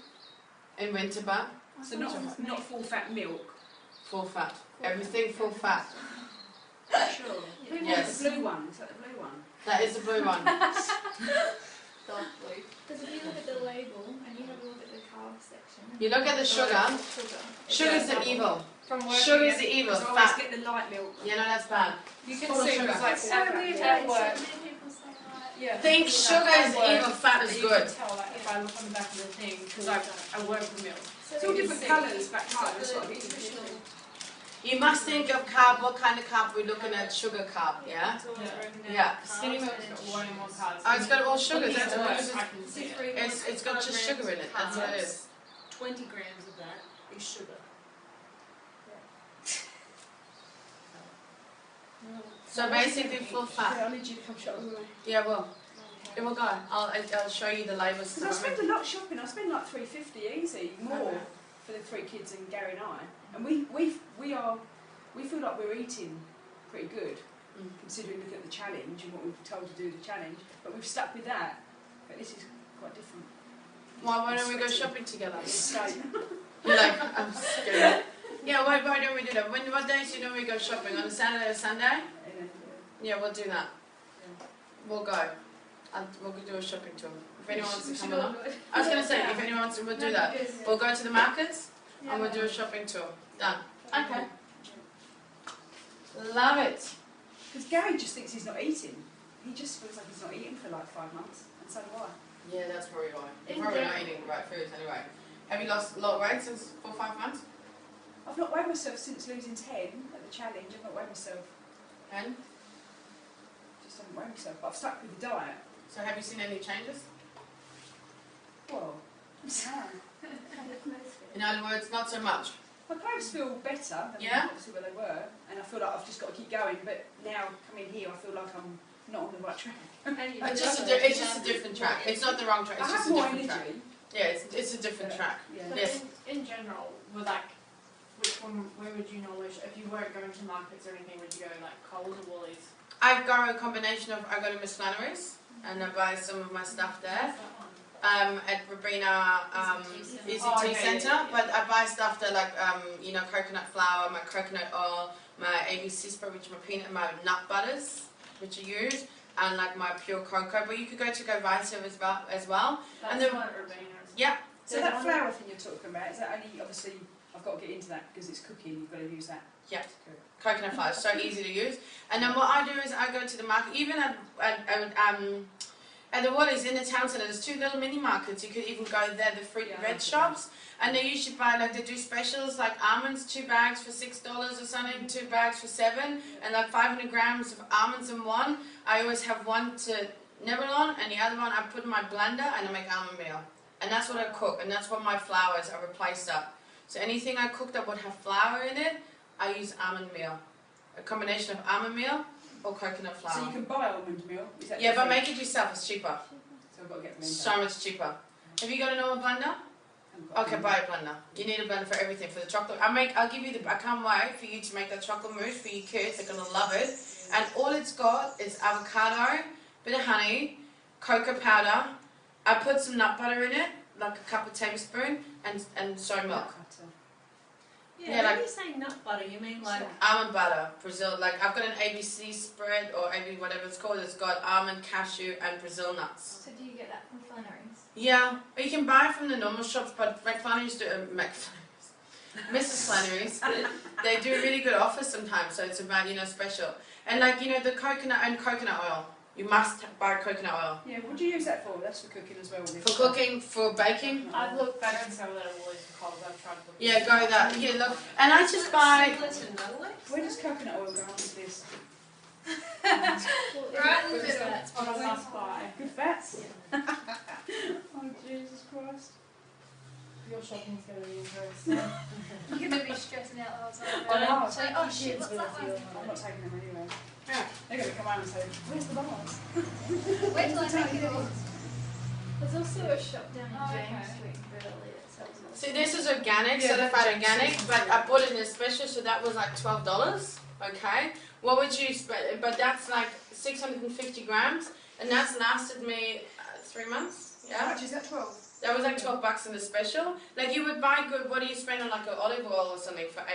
in winter bar. So not full fat milk. Full fat. Everything full fat. Sure. Yes. The blue one. Is that the blue one? That is the blue one. Dark blue. Because if you look at the label and you have a look at the carb section. You look at the sugar. Sugar's the evil. From Sugar's the evil. Because I always Fat. get the light milk. Yeah, no, that's bad. You can Full of see sugar. it's like So weird at how work. so many people say like. Yeah. Think sugar is evil, fat is You good. can tell like, if I look on the back of the thing, because I work with milk. It's all different colours back home. That's what I get nutritional. You must think of carb, what kind of carb we're looking at, sugar carb, yeah? It's always broken down. Yeah. Skinny milk's got way more carbs. Oh, it's got all sugars, Looking that's at what work, it is. I can see it. It's got just sugar in it, that's what it is. 20 grams of that is sugar. So basically full Yeah, fat. I need you to come shop with me. Yeah, well, it will go. I'll show you the labels. Because I spend a lot shopping. I spend like $3.50 easy, more for the 3 kids and Gary and I. And we feel like we're eating pretty good, considering look at the challenge and what we've told to do the challenge. But we've stuck with that. But this is quite different. Why don't we go shopping together? Escape. You're like, I'm scared. Yeah, why don't we do that? What days do you normally go shopping? On a Saturday or Sunday? Yeah, we'll do that. We'll go. We'll do a shopping tour. If anyone wants to come along. I was going to say, if anyone wants to, we'll do that. We'll go to the markets and we'll do a shopping tour. Done. Okay. Love it. Because Gary just thinks he's not eating. He just feels like he's not eating for like 5 months. And so do I. Yeah, that's probably why. You're probably not eating the right foods anyway. Have you lost a lot of weight since 4 or 5 months? I've not weighed myself since losing 10 at the challenge. I've not weighed myself. And? Just haven't weighed myself. But I've stuck with the diet. So have you seen any changes? Well, In other words, not so much. my clothes feel better than obviously where they were, and I feel like I've just got to keep going. But now coming here, I feel like I'm not on the right track. It's just a different track. It's not the wrong track. It's I just have a more different track. energy. Yeah, it's a different track. Yeah. But Yes. in general, with like, where would you normally, if you weren't going to markets or anything, would you go like Coles or Woolies? I've got a combination of, I go to Miss Flannery's and I buy some of my stuff there. What's that one? At Robina Easy Tea Centre, but I buy stuff there like you know, coconut flour, my coconut oil, my ABC spread, which are my peanut, my nut butters, which I use, and like my pure cocoa. But you could go to Go Vita as well. That's And the- one at Robina. Yeah. So that flour thing you're talking about, is that only, obviously, I've got to get into that because it's cooking, you've got to use that. Yeah. Coconut flour, so easy to use. And then what I do is I go to the market, even at the Woolies in the town centre, there's 2 little mini markets. You could even go there, the fruit and veg shops, and they usually buy, like, they do specials like almonds, 2 bags for $6 or something, 2 bags for $7, and like 500 grams of almonds in one. I always have one to nibble on, and the other one I put in my blender and I make almond meal, and that's what I cook, and that's what my flours I replace that. So anything I cook that would have flour in it, I use almond meal, a combination of almond meal or coconut flour. So you can buy almond meal? Is that Yeah, but different? make it yourself, it's cheaper. So I've got to get them in. So much cheaper. Have you got a normal blender? Okay, buy a blender. You need a blender for everything. For the chocolate, I'll give you I can't wait for you to make that chocolate mousse for your kids. They're gonna love it. And all it's got is avocado, bit of honey, cocoa powder. I put some nut butter in it, like a cup of tablespoon, and soy milk. Yeah, Yeah, when like- you say nut butter, you mean like Almond butter, Brazil. Like I've got an ABC spread or AB whatever it's called. It's got almond, cashew, and Brazil nuts. So do you get that from Flannery's? Yeah, you can buy from the normal shops, but McFlurry's do Mrs. Flannery's, they do really good offers sometimes. So it's about, you know, special. And like, you know, the coconut and coconut oil. You must buy coconut oil Yeah, what do you use that for? That's for cooking as well. for cooking, for baking. I've looked better and sell that at Woolies and Coles. I've tried looking. Yeah, go that. Yeah, look, and I just buy. Where does coconut oil go on with this? Right in the middle. That's what I must buy. Good fats? Oh, Jesus Christ. Your shopping's going to be interesting. You're going to be stressing out the whole time. I know. So, oh shit, what's that one? I'm not taking them anyway. Yeah. They're going to come out and say, where's the bars? Wait till I take it off. There's also a shop down in Oh, James okay. Street in Beverly that sells all See, this is organic, Yeah, certified that's organic, James but Street. I bought it in a special, so that was like $12. Okay, what would you spend? But that's like 650 grams, and that's lasted me 3 months. How Yeah, much is that? 12? That was like $12 in the special. Like you would buy good. What do you spend on like an olive oil or something for $8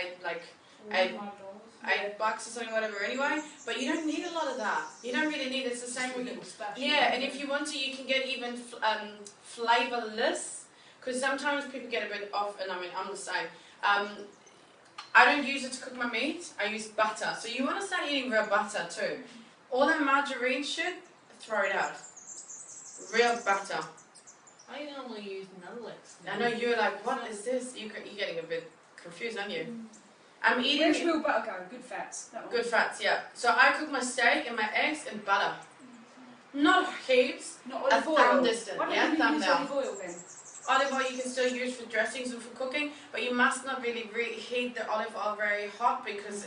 or something, whatever. Anyway, but you don't need a lot of that. You don't really need. It's the same with you. Yeah, and if you want to, you can get even flavorless, because sometimes people get a bit off, and I mean I'm the same. I don't use it to cook my meat. I use butter. So you want to start eating real butter too. All that margarine shit, throw it out. Real butter. I normally use Nullix. I know you're like, what is this? You're getting a bit confused, aren't you? I'm eating. Where's real butter go? Good fats. That one. Good fats, yeah. So I cook my steak and my eggs in butter. Not heaps. Not A olive oil. thumb distant. Why don't Yeah, you thumb use down. olive oil then? Olive oil you can still use for dressings and for cooking, but you must not really heat the olive oil very hot because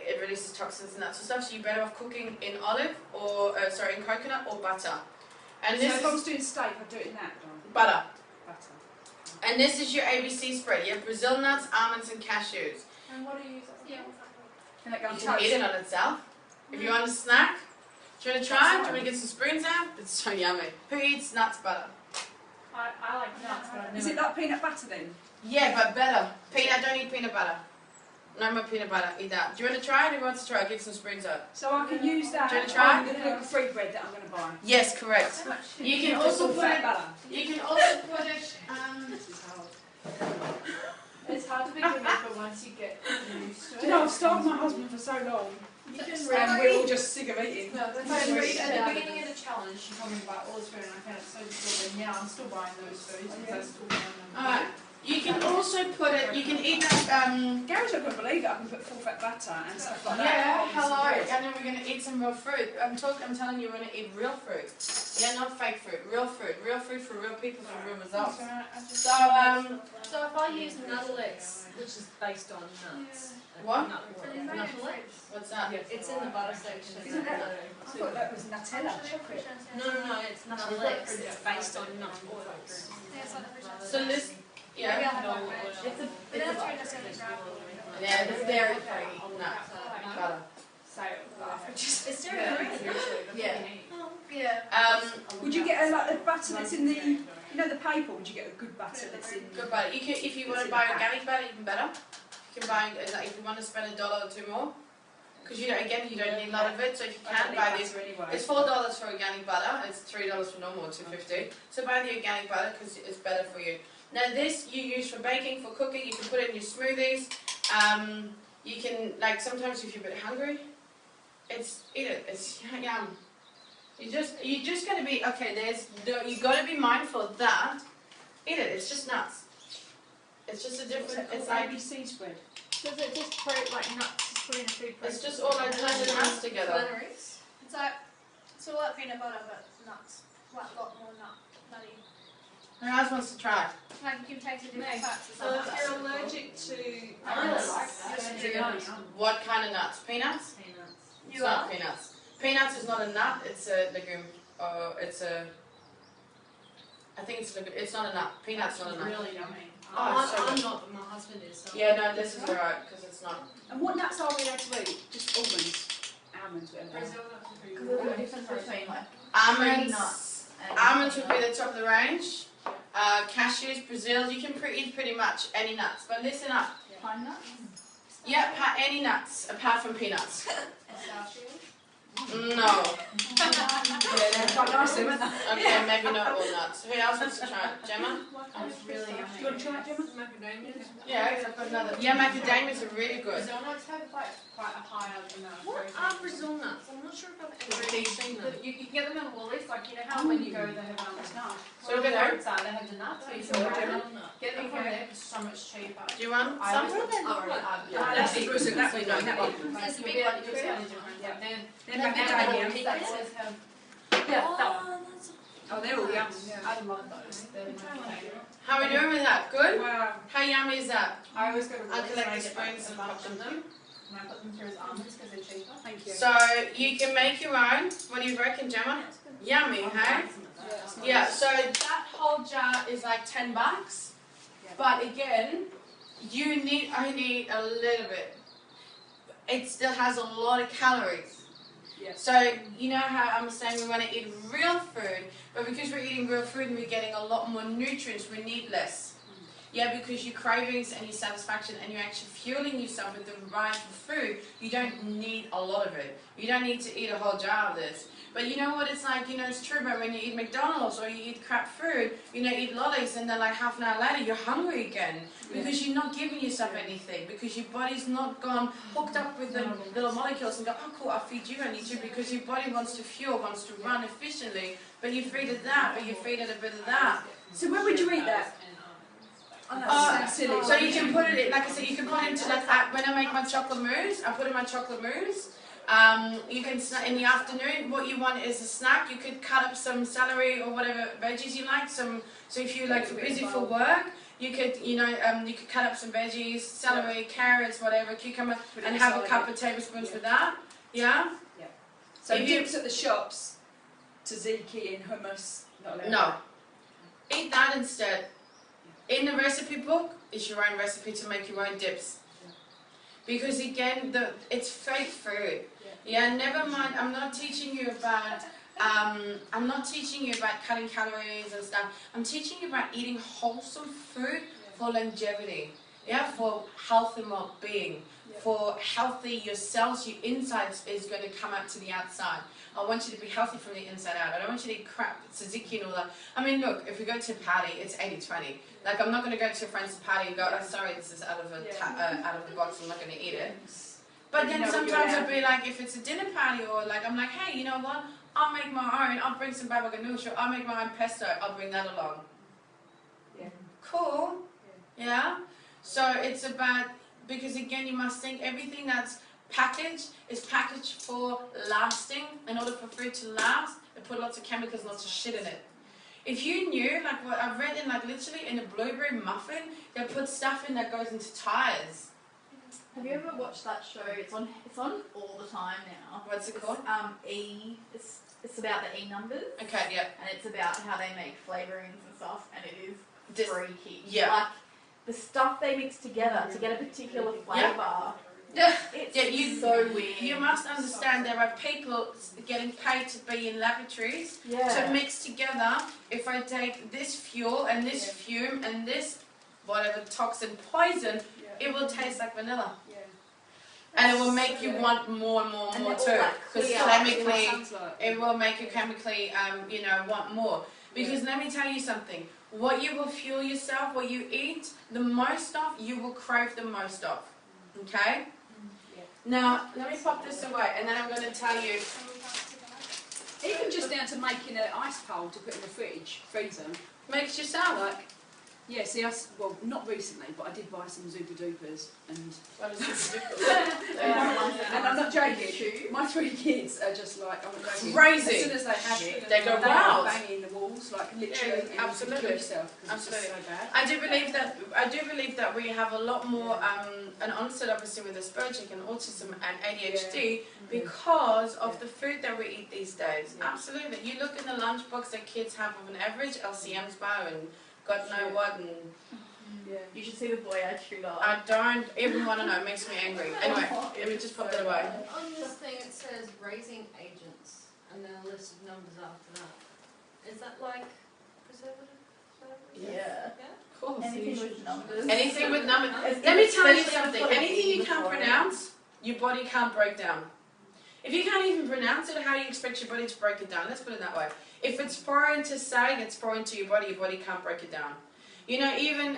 it releases toxins and that sort of stuff. So you're better off cooking in olive or in coconut or butter. And So this if I is was doing steak, I'd do it in that. butter. Butter. And this is your ABC spread. You have Brazil nuts, almonds, and cashews. And what do you use it for? Yeah. Can that go on You can eat it on itself. If you want a snack, do you want to try? Do you want to get some spoons out? It's so yummy. Who eats nuts butter? I like nuts, but I Is never. it like peanut butter then? Yeah, but better. Peanut, don't eat peanut butter. No more peanut butter, eat that. Do you want to try it? Who wants to try it? Get some spoons out. So I can use that Do you want to try? on the gluten-free bread that I'm going to buy. Yes, correct. You can also put fat it. butter. You can also put it. This is hard. It's hard to begin with, but once you get used to it. Do you know, I've starved my husband for so long, You can and we're all just sick of eating. No, that's That's like really at sad. the beginning of the challenge, she told me about all this food, and I found it so difficult. And now I'm still buying those foods because I still want them. Alright. You can also put it. You can eat that. Garage, I couldn't believe it. I can put full fat butter and stuff like Yeah, that. hello. And then we're gonna eat some real fruit. I'm telling you, we're gonna eat real fruit. Yeah, not fake fruit. Real fruit. Real fruit for real people for real results. So So if I use Nullix, which is based on nuts. What? Nullix. what's that? It's in the butter section. Isn't that- I thought that was Nutella chocolate. No, it's Nullix. It's based on nut oils. So this. Yeah. It's a Yeah, it's dairy free. No. Butter. It's dairy free. Yeah. Yeah. Would you get like the butter that's in the, you know, the paper? Would you get a good butter that's in? Good butter. You can, if you want to buy organic butter, even better. You can buy if you want to spend $1 or $2 more, because you don't need a lot of it. So if you can buy this, anyway. it's $4 for organic butter, and it's $3 for normal, $2.50. So buy the organic butter because it's better for you. Now this you use for baking, for cooking. You can put it in your smoothies. You can sometimes if you're a bit hungry, eat it. It's yum. You just gotta be you gotta be mindful of that. Eat it. It's just nuts. It's just a different. It's like ABC spread. Does it just put like nuts just put in a food it's processor? just all like tons of nuts together. It's all like peanut butter but nuts. Like a lot more nutty. Who else wants to try? Like you can taste the different fats. So if you're allergic to I really nuts, like that. What kind of nuts? Peanuts? peanuts. It's not peanuts. Peanuts is not a nut. It's a legume. I think it's a legume. It's not a nut. Peanuts not a nut. Really yummy. Oh, so I'm good. not, but my husband is. So Yeah, no, this is alright because it's not. And what nuts are we allowed to eat? Just almonds, whatever. Brazil nuts are pretty Because good. there's a difference between like Almonds. nuts and Almonds would be the top of the range. Cashews, Brazil. You can eat pretty much any nuts. But listen up. pine nuts. Yeah, any nuts apart from peanuts. Pistachios. No. Yeah, they're quite nice, though, aren't they? Okay, maybe not all nuts. Who else wants to try it? Gemma? It's really Do yummy. you want to try it, Gemma? Macadamias. Yeah, I've got another. Yeah, macadamias are really good. Brazil nuts have quite a high amount of what protein. are Brazil nuts? I'm not sure if I've ever seen them. You can get them in Woolies, like you know how when you go they have So we're gonna- they have the nuts, so you can buy them. Get them from there, it's so much cheaper. Do you want I some? always- That's the Brazil, that one, no, that one. Like, the you'll big be one, able to tell the difference. Yeah. They're They're macadamia. they always have. Yeah, that one. Oh, they're all yum. I love those. They're my favourite. How are we doing with that? Good? Wow. How yummy is that? I always go to I'll Woolies collect and I the get like spoons a and bunch pop of them. them. And I put them through as almonds because they're cheaper. Thank you. So you can make your own. What do you reckon, Gemma? Yummy, hey? Yeah, so that whole jar is like $10. But again, I need a little bit. It still has a lot of calories. Yeah. So you know how I'm saying we want to eat real food, but because we're eating real food and we're getting a lot more nutrients, we need less. Yeah, because your cravings and your satisfaction and you're actually fueling yourself with the right food, you don't need a lot of it. You don't need to eat a whole jar of this. But you know what it's like, you know, it's true, but when you eat McDonald's or you eat crap food, you know, eat lollies and then like half an hour later you're hungry again because you're not giving yourself anything, because your body's not gone hooked up with the little molecules and go, oh cool, I'll feed you, I need to, because your body wants to fuel, wants to run efficiently, but you feed it that, but you feed it a bit of that. So where would you eat that? Silly. So you can put it in, like I said, you can put it into like when I make my chocolate mousse, I put in my chocolate mousse. You can in the afternoon. What you want is a snack. You could cut up some celery or whatever veggies you like. So if you like busy for work, you could you could cut up some veggies, celery, carrots, whatever, cucumber, and have a couple of tablespoons with that. Yeah. Yeah. So dips at the shops, tzatziki and hummus. Not allowed. No. Eat that instead. In the recipe book, it's your own recipe to make your own dips. Because again, it's fake food. Yeah, never mind. I'm not teaching you about cutting calories and stuff. I'm teaching you about eating wholesome food for longevity. Yeah, for health and well-being. For healthy, your cells, your insides is going to come out to the outside. I want you to be healthy from the inside out. I don't want you to eat crap, tzatziki and all that. I mean, look, if we go to a party, it's 80-20. Like, I'm not going to go to a friend's party and go, oh, sorry, this is out of the box, I'm not going to eat it. But then sometimes I'll be like, if it's a dinner party or like, I'm like, hey, you know what? I'll make my own. I'll bring some baba ganoush, or I'll make my own pesto. I'll bring that along. Yeah. Cool. Yeah? So it's about, because again, you must think everything that's packaged is packaged for lasting. In order for food to last, they put lots of chemicals, lots of shit in it. If you knew, like what I've read in, like literally in a blueberry muffin, they put stuff in that goes into tires. Have you ever watched that show? It's on all the time now. What's it called? It's about the E numbers. Okay, yeah. And it's about how they make flavourings and stuff, and it is freaky. Yeah. Like the stuff they mix together to get a particular flavour. It's so weird. You must understand there are people getting paid to be in laboratories to mix together. If I take this fuel and this fume and this whatever toxin poison, it will taste like vanilla. And it will make you want more and more and more too. Because chemically, it will make you chemically, want more. Because let me tell you something. What you will fuel yourself, what you eat the most of, you will crave the most of. Okay? Now, let me pop this away, and then I'm going to tell you. Even just down to making an ice pole to put in the freezer. Makes yourself. Like, well, not recently, but I did buy some Zupa Dupas, and What is it? and I'm not joking. My 3 kids are just like, I'm not joking. Crazy. As soon as they have it, They go they wild. are banging the walls, like literally. Yeah, absolutely. Absolutely. So bad. I do believe that we have a lot more an onset, obviously, with Aspergic and autism and ADHD because of the food that we eat these days. Absolutely. You look in the lunchbox that kids have of an average LCM's bar and God know what, and you should see the boy I tutor. I don't even want to know. It makes me angry. Anyway, let me just pop that away. On this thing it says raising agents, and then a list of numbers after that. Is that like preservative? Yeah. Of course. Anything with numbers. Anything with numbers. Let me tell you Especially something. with Anything you can't before it. pronounce, your body can't break down. If you can't even pronounce it, how do you expect your body to break it down? Let's put it that way. If it's foreign to say, it's foreign to your body can't break it down. You know, even,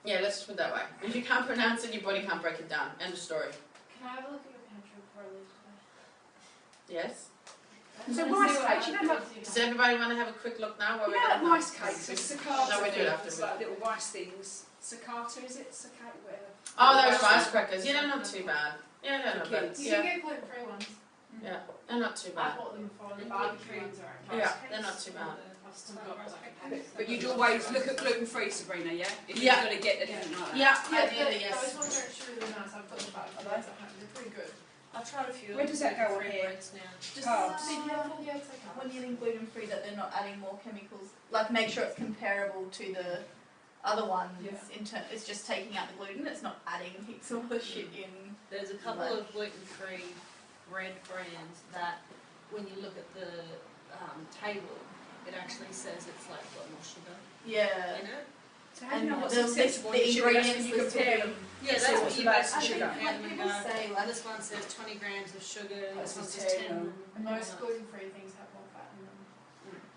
let's just put it that way. If you can't pronounce it, your body can't break it down. End of story. Can I have a look at your pantry before I leave today? Yes? So rice cakes, you know, like, Does everybody want to have a quick look now? you know, like rice cakes, it's ciccata. No, we do it after It's we- like little rice things. Ciccata, is it? Ciccata, whatever. Oh, those rice crackers. Yeah, they're not too bad. Yeah, they're not bad. Kids. You Yeah, can get gluten-free ones. yeah, they're not too I bad. bought them before. The barbecue ones are okay. Yeah, they're not too bad. I've still got like a packet. But you'd always look at gluten-free, Sabrina, yeah? If Yeah. you're going to get anything like that. Yeah, ideally, Those yes. ones are actually really nice. I've got the barbecue ones at home. They're pretty good. I've tried a few. Where does that go on gluten-free here? breads now. Just Carbs. be careful Yeah, it's okay. when you're eating gluten free that they're not adding more chemicals. Like make sure it's comparable to the other ones. Yeah. It's just taking out the gluten. It's not adding heaps of other shit in. There's a couple of gluten-free bread brands that, when you look at the table, it actually says it's like got more sugar Yeah. in it. So how do you know And what's the acceptable the in sugar? That's when ingredients you list will compare be- them. Yeah, See that's what's what you about basically sugar. compare them Like and people go, say, like this one says 20 grams of sugar, This this one is says 10. 10. And most gluten-free things have more fat in them.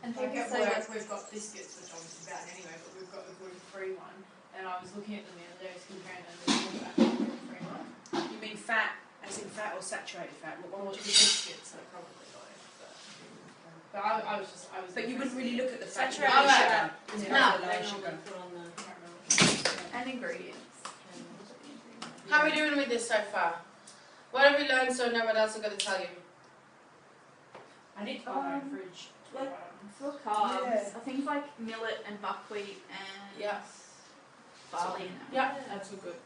and Like people at say work, like we've got biscuits, which obviously bad anyway, but we've got the gluten-free one. And I was looking at them the other day, I was comparing them to the gluten-free one. You mean fat, as in fat or saturated fat? What one Or would you biscuits, so probably both. But I was just, I was. But you wouldn't really look at the fat. Saturated you look at sugar. the sugar. It's No. what Low they sugar. normally put on the. I can't remember. and ingredients. How are we doing with this so far? What have we learned so know what else I'm going to tell you? I need to buy my own fridge. like- For carbs, Yeah. are things like millet and buckwheat and Yeah. barley and Yeah, that's all good.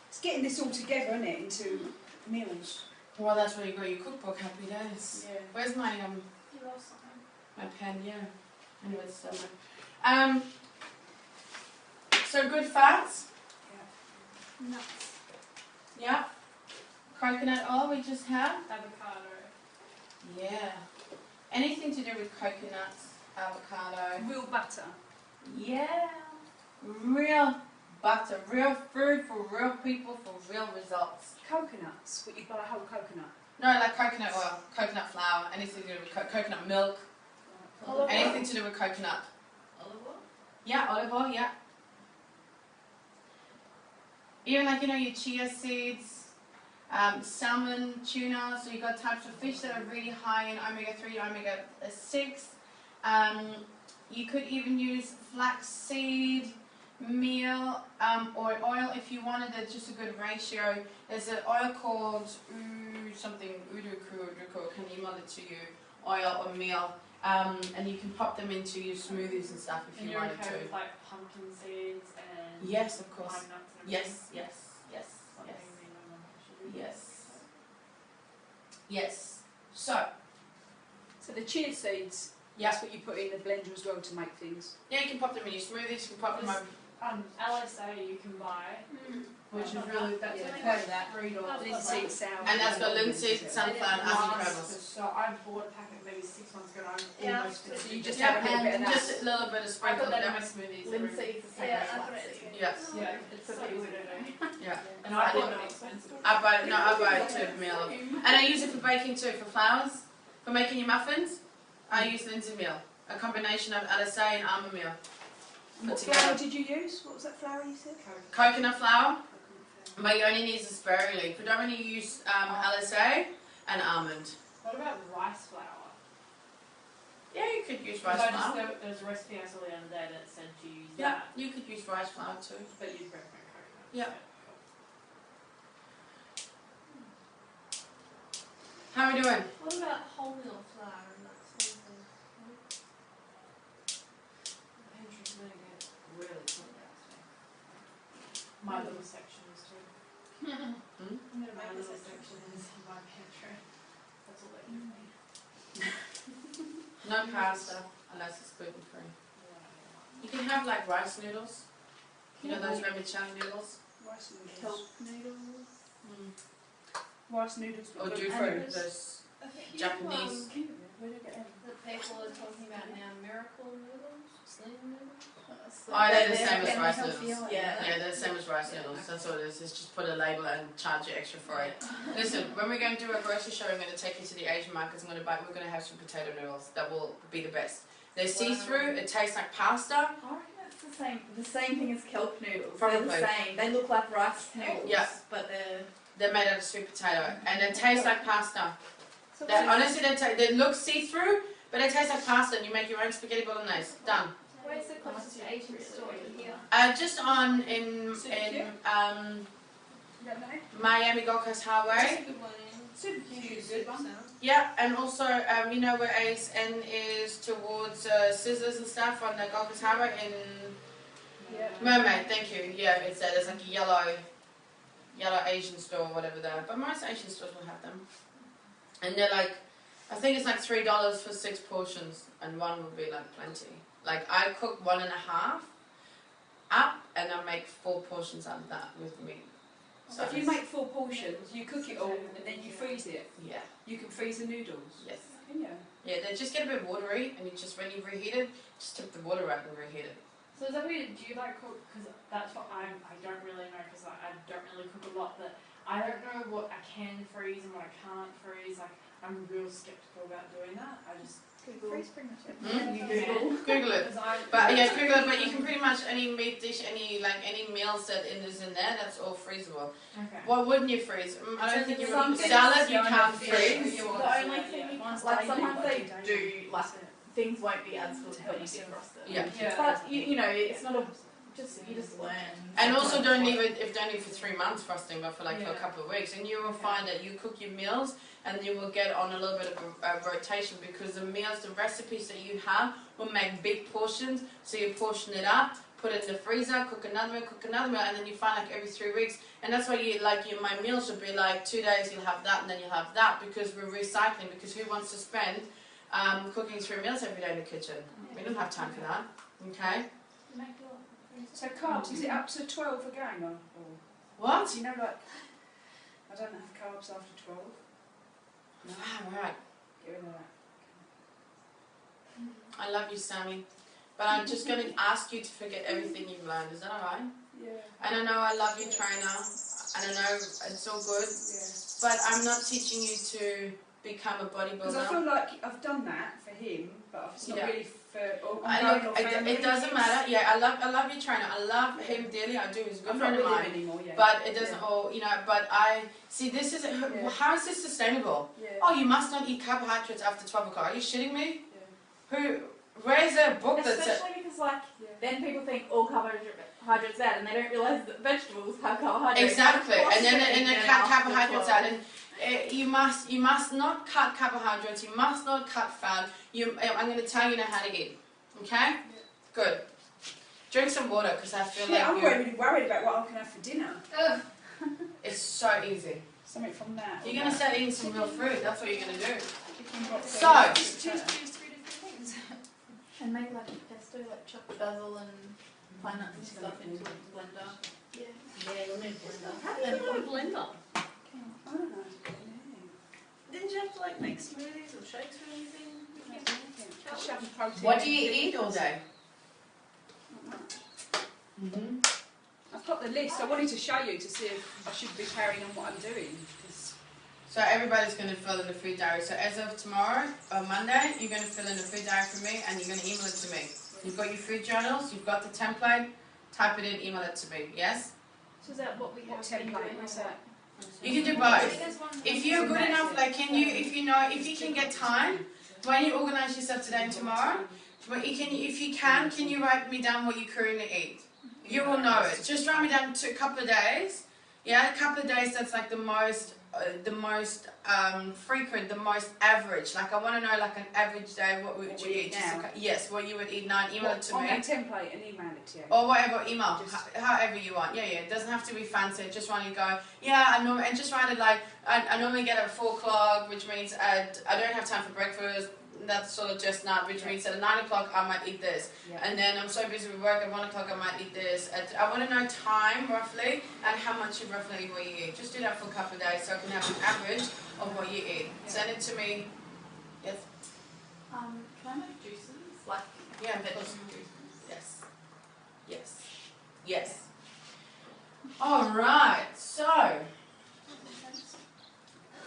It's getting this all together, isn't it, into meals. Well, that's where you got your cookbook. Happy days. Yeah. Where's my You lost something. my pen? Yeah. Anyway, it's somewhere. So good fats. Nuts. Yeah. Coconut oil we just had. Avocado. Yeah. Anything to do with coconuts, avocado. Real butter. Yeah. Real butter, real food for real people for real results. Coconuts, but you buy a whole coconut. No, like coconut oil, coconut flour, anything to do with coconut milk, Olive oil? anything to do with coconut. Olive oil? Yeah, olive oil, yeah. Even like, your chia seeds, salmon, tuna, so you've got types of fish that are really high in omega-3, omega-6. You could even use flaxseed meal or oil if you wanted. That's just a good ratio. There's an oil called uduku, can email it to you, oil or meal. And you can pop them into your smoothies and stuff if And you you're wanted okay to. with like pumpkin seeds and Yes, of course. pine nuts and Yes, everything? yes, yes, Something yes, me and my mum should do. yes. Yes. So, So the chia seeds, yeah, that's what you put in the blender as well to make things. yeah, you can pop them in your smoothies. You can pop them over. LSA you can buy, which is Oh, really, that's yeah. only Heard like that. $3. Linseed, sour. And that's got linseed, sunflower, and almond kernels. So I bought a packet maybe 6 months ago and I'm Yeah. almost finished. So you just Yeah, have a little bit of and that. just a little bit of I sprinkle put that in of my that. smoothies. Linseed, the same Yeah, as I thought flaxseed. it's Yes. Yeah, It's so so you good. would Yeah. And I bought them expensive. I buy it to meal. And I use it for baking too, for flours, for making your muffins. I use linseed meal, a combination of LSA and almond meal. Put What together. flour did you use? What was that flour you said? Coconut flour, but you only need it sparingly. Predominantly use LSA and almond. What about rice flour? Yeah, you could use Because rice I just flour. there was a recipe I saw the other day that said to use Yeah, that, you could use rice flour too. but you'd recommend coconut. Yeah. How are we doing? What about wholemeal flour and that sort of thing? Pantry's gonna get really cleaned out today. My little section is too. Hmm? I'm gonna make this section is my pantry. That's all they give me. No pasta, unless it's gluten free. You can have like rice noodles. You know those vermicelli noodles? Rice noodles. Kelp noodles. Rice noodles. Or with do fruit. those I think Japanese. Where did you get them? that people are talking about now, miracle noodles, sling noodles. Oh, they're the same as rice healthy noodles. oil. Yeah, they're the same as rice noodles. That's all it is. It's just put a label and charge you extra for it. Listen, when we're going to do a grocery show, I'm going to take you to the Asian markets. We're going to have some potato noodles. That will be the best. They're see-through. It tastes like pasta. I reckon that's the same thing as kelp noodles. Probably. They're the same. They look like rice noodles. Yeah. But they're. They're made out of sweet potato, and they taste like pasta. So They, honestly, they look see-through, but they taste like pasta. And you make your own spaghetti bolognese. Done. where's the closest Asian store here? Just on in Miami Gold Coast Highway. That's a good one, yeah. Super cute, good one. Yeah, and also you know where ASN is towards Scissors and stuff on the Gold Coast Highway in Yeah. Mermaid. Thank you. Yeah, it's there. There's like a yellow Asian store or whatever there, but most Asian stores will have them. And they're like, I think it's like $3 for 6 portions, and one would be like plenty. Like I cook 1.5 up, and I make 4 portions out of that with meat. So if you make 4 portions, you cook it all and then you freeze it. Yeah. You can freeze the noodles. Yes. Can you? Yeah, they just get a bit watery, and you just when you reheat it, just tip the water out and reheat it. So is that what do you like cook? Because that's what I don't really know because I don't really cook a lot, but I don't know what I can freeze and what I can't freeze. Like I'm real skeptical about doing that. I just Freeze pretty much everything. You Google. Google it. But yeah, Google it. But you can pretty much any meat dish, any meals that is in there, that's all freezable. Okay. What wouldn't you freeze? I don't think you Some would. things Salad you don't can't freeze. freeze. The only thing you can't, like sometimes they do, like things won't be as good when you defrost it. Yeah. But you know, it's not a you just learn. And also don't leave it for 3 months frosting, but for Yeah. a couple of weeks. And you will find that you cook your meals and you will get on a little bit of a rotation because the meals, the recipes that you have will make big portions. So you portion it up, put it in the freezer, cook another meal, and then you find every 3 weeks. And that's why my meals should be 2 days you'll have that and then you'll have that because we're recycling. Because who wants to spend cooking 3 meals every day in the kitchen? We don't have time for that. Okay. So carbs, is it up to 12 again? Or What? you know, I don't have carbs after 12. No, Right. get rid of that. I love you, Sammy. But I'm just going to ask you to forget everything you've learned. Is that alright? Yeah. And I know I love you, trainer. And I know it's all good. Yeah. But I'm not teaching you to become a Because I bodybuilder. feel like I've done that for him, but it's not Yeah. really for It doesn't matter. Yeah, I love your trainer. I love him dearly. I do. He's a good I'm friend not of with him mine. anymore. Yeah. But it doesn't all, but I see this is, how is this sustainable? Yeah. Oh, you must not eat carbohydrates after 12 o'clock. Are you shitting me? Yeah. Where's a book that says, Especially because Yeah. then people think all carbohydrates bad and they don't realise that vegetables have carbohydrates. exactly, and then Constantly cut after carbohydrates 12. out, and you must not cut carbohydrates. You must not cut fat. I'm going to tell you now how to eat. Okay? Good. Drink some water because I feel Yeah, I'm like really worried about what I can have for dinner. it's so easy. Something from that. You're going to start eating some real fruit. That's what you're going to do. So. Choose 3 different things. And make like a pesto, like chopped basil and pine nuts and stuff into a blender. Yeah. Yeah, you'll need blender. How do you put a blender? I don't know. Didn't you have to make smoothies or shakes or anything? Shove protein What do in. you eat all day? I've got the list. I wanted to show you to see if I should be carrying on what I'm doing. 'Cause So everybody's going to fill in the food diary. So as of tomorrow or Monday, you're going to fill in the food diary for me and you're going to email it to me. You've got your food journals, you've got the template, type it in, email it to me, yes? So is that what we What have been template? doing? What's that? You can do both. If you're good enough, if you can get time, when you organise yourself today and tomorrow, if you can you write me down what you currently eat? You will know it. Just write me down a couple of days. Yeah, a couple of days that's the most frequent, the most average. I want to know an average day what would you eat? now? Yes, what you would eat now. Email it to on me. that template and email it to you. Or whatever, email, Just- however you want. Yeah, it doesn't have to be fancy. Just want to go, and just write it I normally get at 4 o'clock, which means I don't have time for breakfast. That's sort of just not, which means at 9 o'clock I might eat this. Yeah. And then I'm so busy with work, at 1 o'clock I might eat this. I want to know time roughly and how much you roughly what you eat. Just do that for a couple of days so I can have an average of what you eat. Send it to me. Yes? Can I make juices? Yeah, yes. Yes. Yes. Alright, so.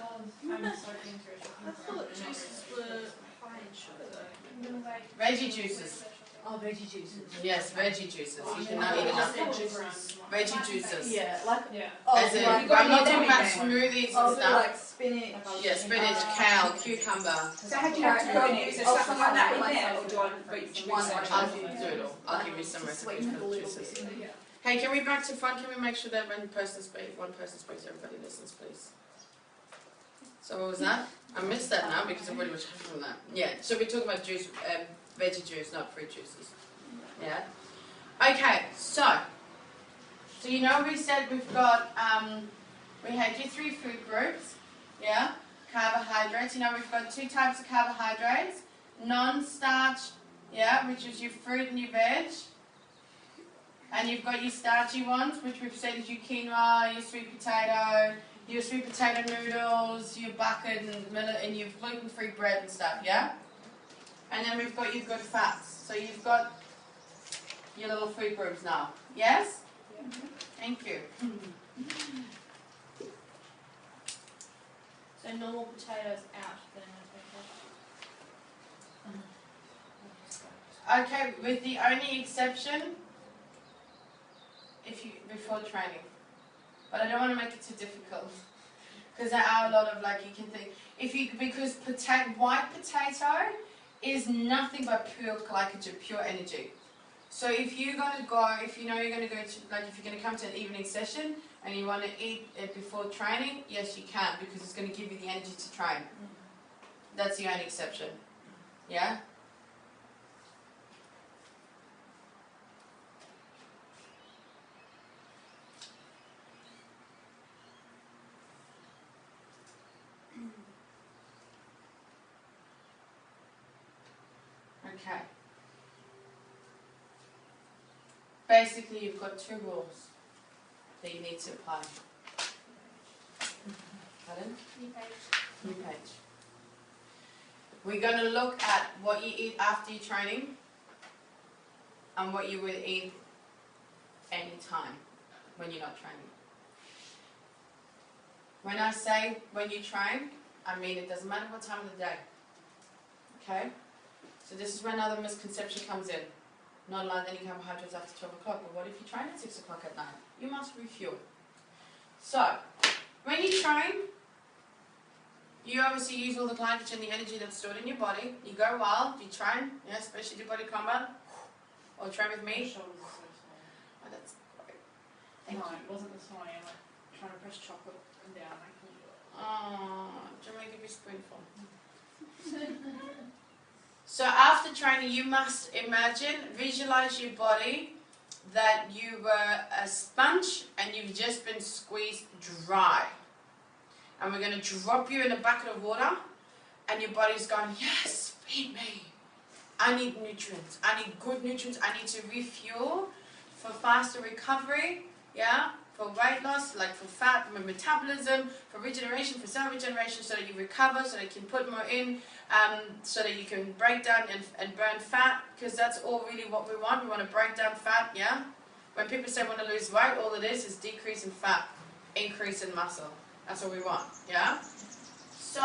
I'm so interested. I thought juices were high in sugar though. Veggie juices. Oh, veggie juices. Yes, veggie juices. You cannot eat enough. Veggie juices. Yeah, Yeah. As in, you got I'm not any talking about then? smoothies and also stuff. like spinach. Yeah, spinach, kale, cucumber. So how do you have to put in it? Is there something like that in there, or do I reach One research? I'll do it all. I'll give you some recipes Sweeten it for a the little juices. bit. Hey, can we back to front? Can we make sure that when one person speaks, everybody listens, please? So what was that? I missed that now because I'm pretty much from that. Yeah, so we're talking about juice, veggie juice, not fruit juices. Yeah. Okay, so you know we said we've got we had your 3 food groups. Yeah. Carbohydrates. You know we've got 2 types of carbohydrates. Non-starch. Yeah, which is your fruit and your veg. And you've got your starchy ones, which we've said is your quinoa, your sweet potato noodles, your bucket and your gluten-free bread and stuff, yeah? And then we've got your good fats. So you've got your little food groups now. Yes? Yeah. Thank you. So normal potatoes out then, Okay, with the only exception, before training. But I don't want to make it too difficult. Because there are a lot of, like, you can think, because white potato is nothing but pure glycogen, pure energy. So if you're going to go, if you know you're going to go to, like, if you're going to come to an evening session and you want to eat it before training, yes you can, because it's going to give you the energy to train. That's the only exception. Yeah? Okay. Basically, you've got two rules that you need to apply. Pardon? New page. We're going to look at what you eat after your training and what you would eat any time when you're not training. When I say when you train, I mean it doesn't matter what time of the day. Okay? So this is where another misconception comes in. Not allowed any carbohydrates after 12 o'clock. But what if you train at 6 o'clock at night? You must refuel. So, when you train, you obviously use all the glycogen, the energy that's stored in your body. You go wild, you train, yeah, especially do body combat, or train with My me. shoulders are so small. Oh, that's great. Thank No, you. it wasn't this morning. I'm like trying to press chocolate and down. I can't do it. Oh, do you want me to give you a spoonful? So after training, you must visualize your body that you were a sponge and you've just been squeezed dry. And we're going to drop you in a bucket of water and your body's going, yes, feed me. I need nutrients. I need good nutrients. I need to refuel for faster recovery, yeah? For weight loss, like for fat, for metabolism, for regeneration, for cell regeneration, so that you recover, so that you can put more in, so that you can break down and burn fat, because that's all really what we want. We want to break down fat, yeah? When people say want to lose weight, all it is decrease in fat, increase in muscle. That's what we want, yeah? So,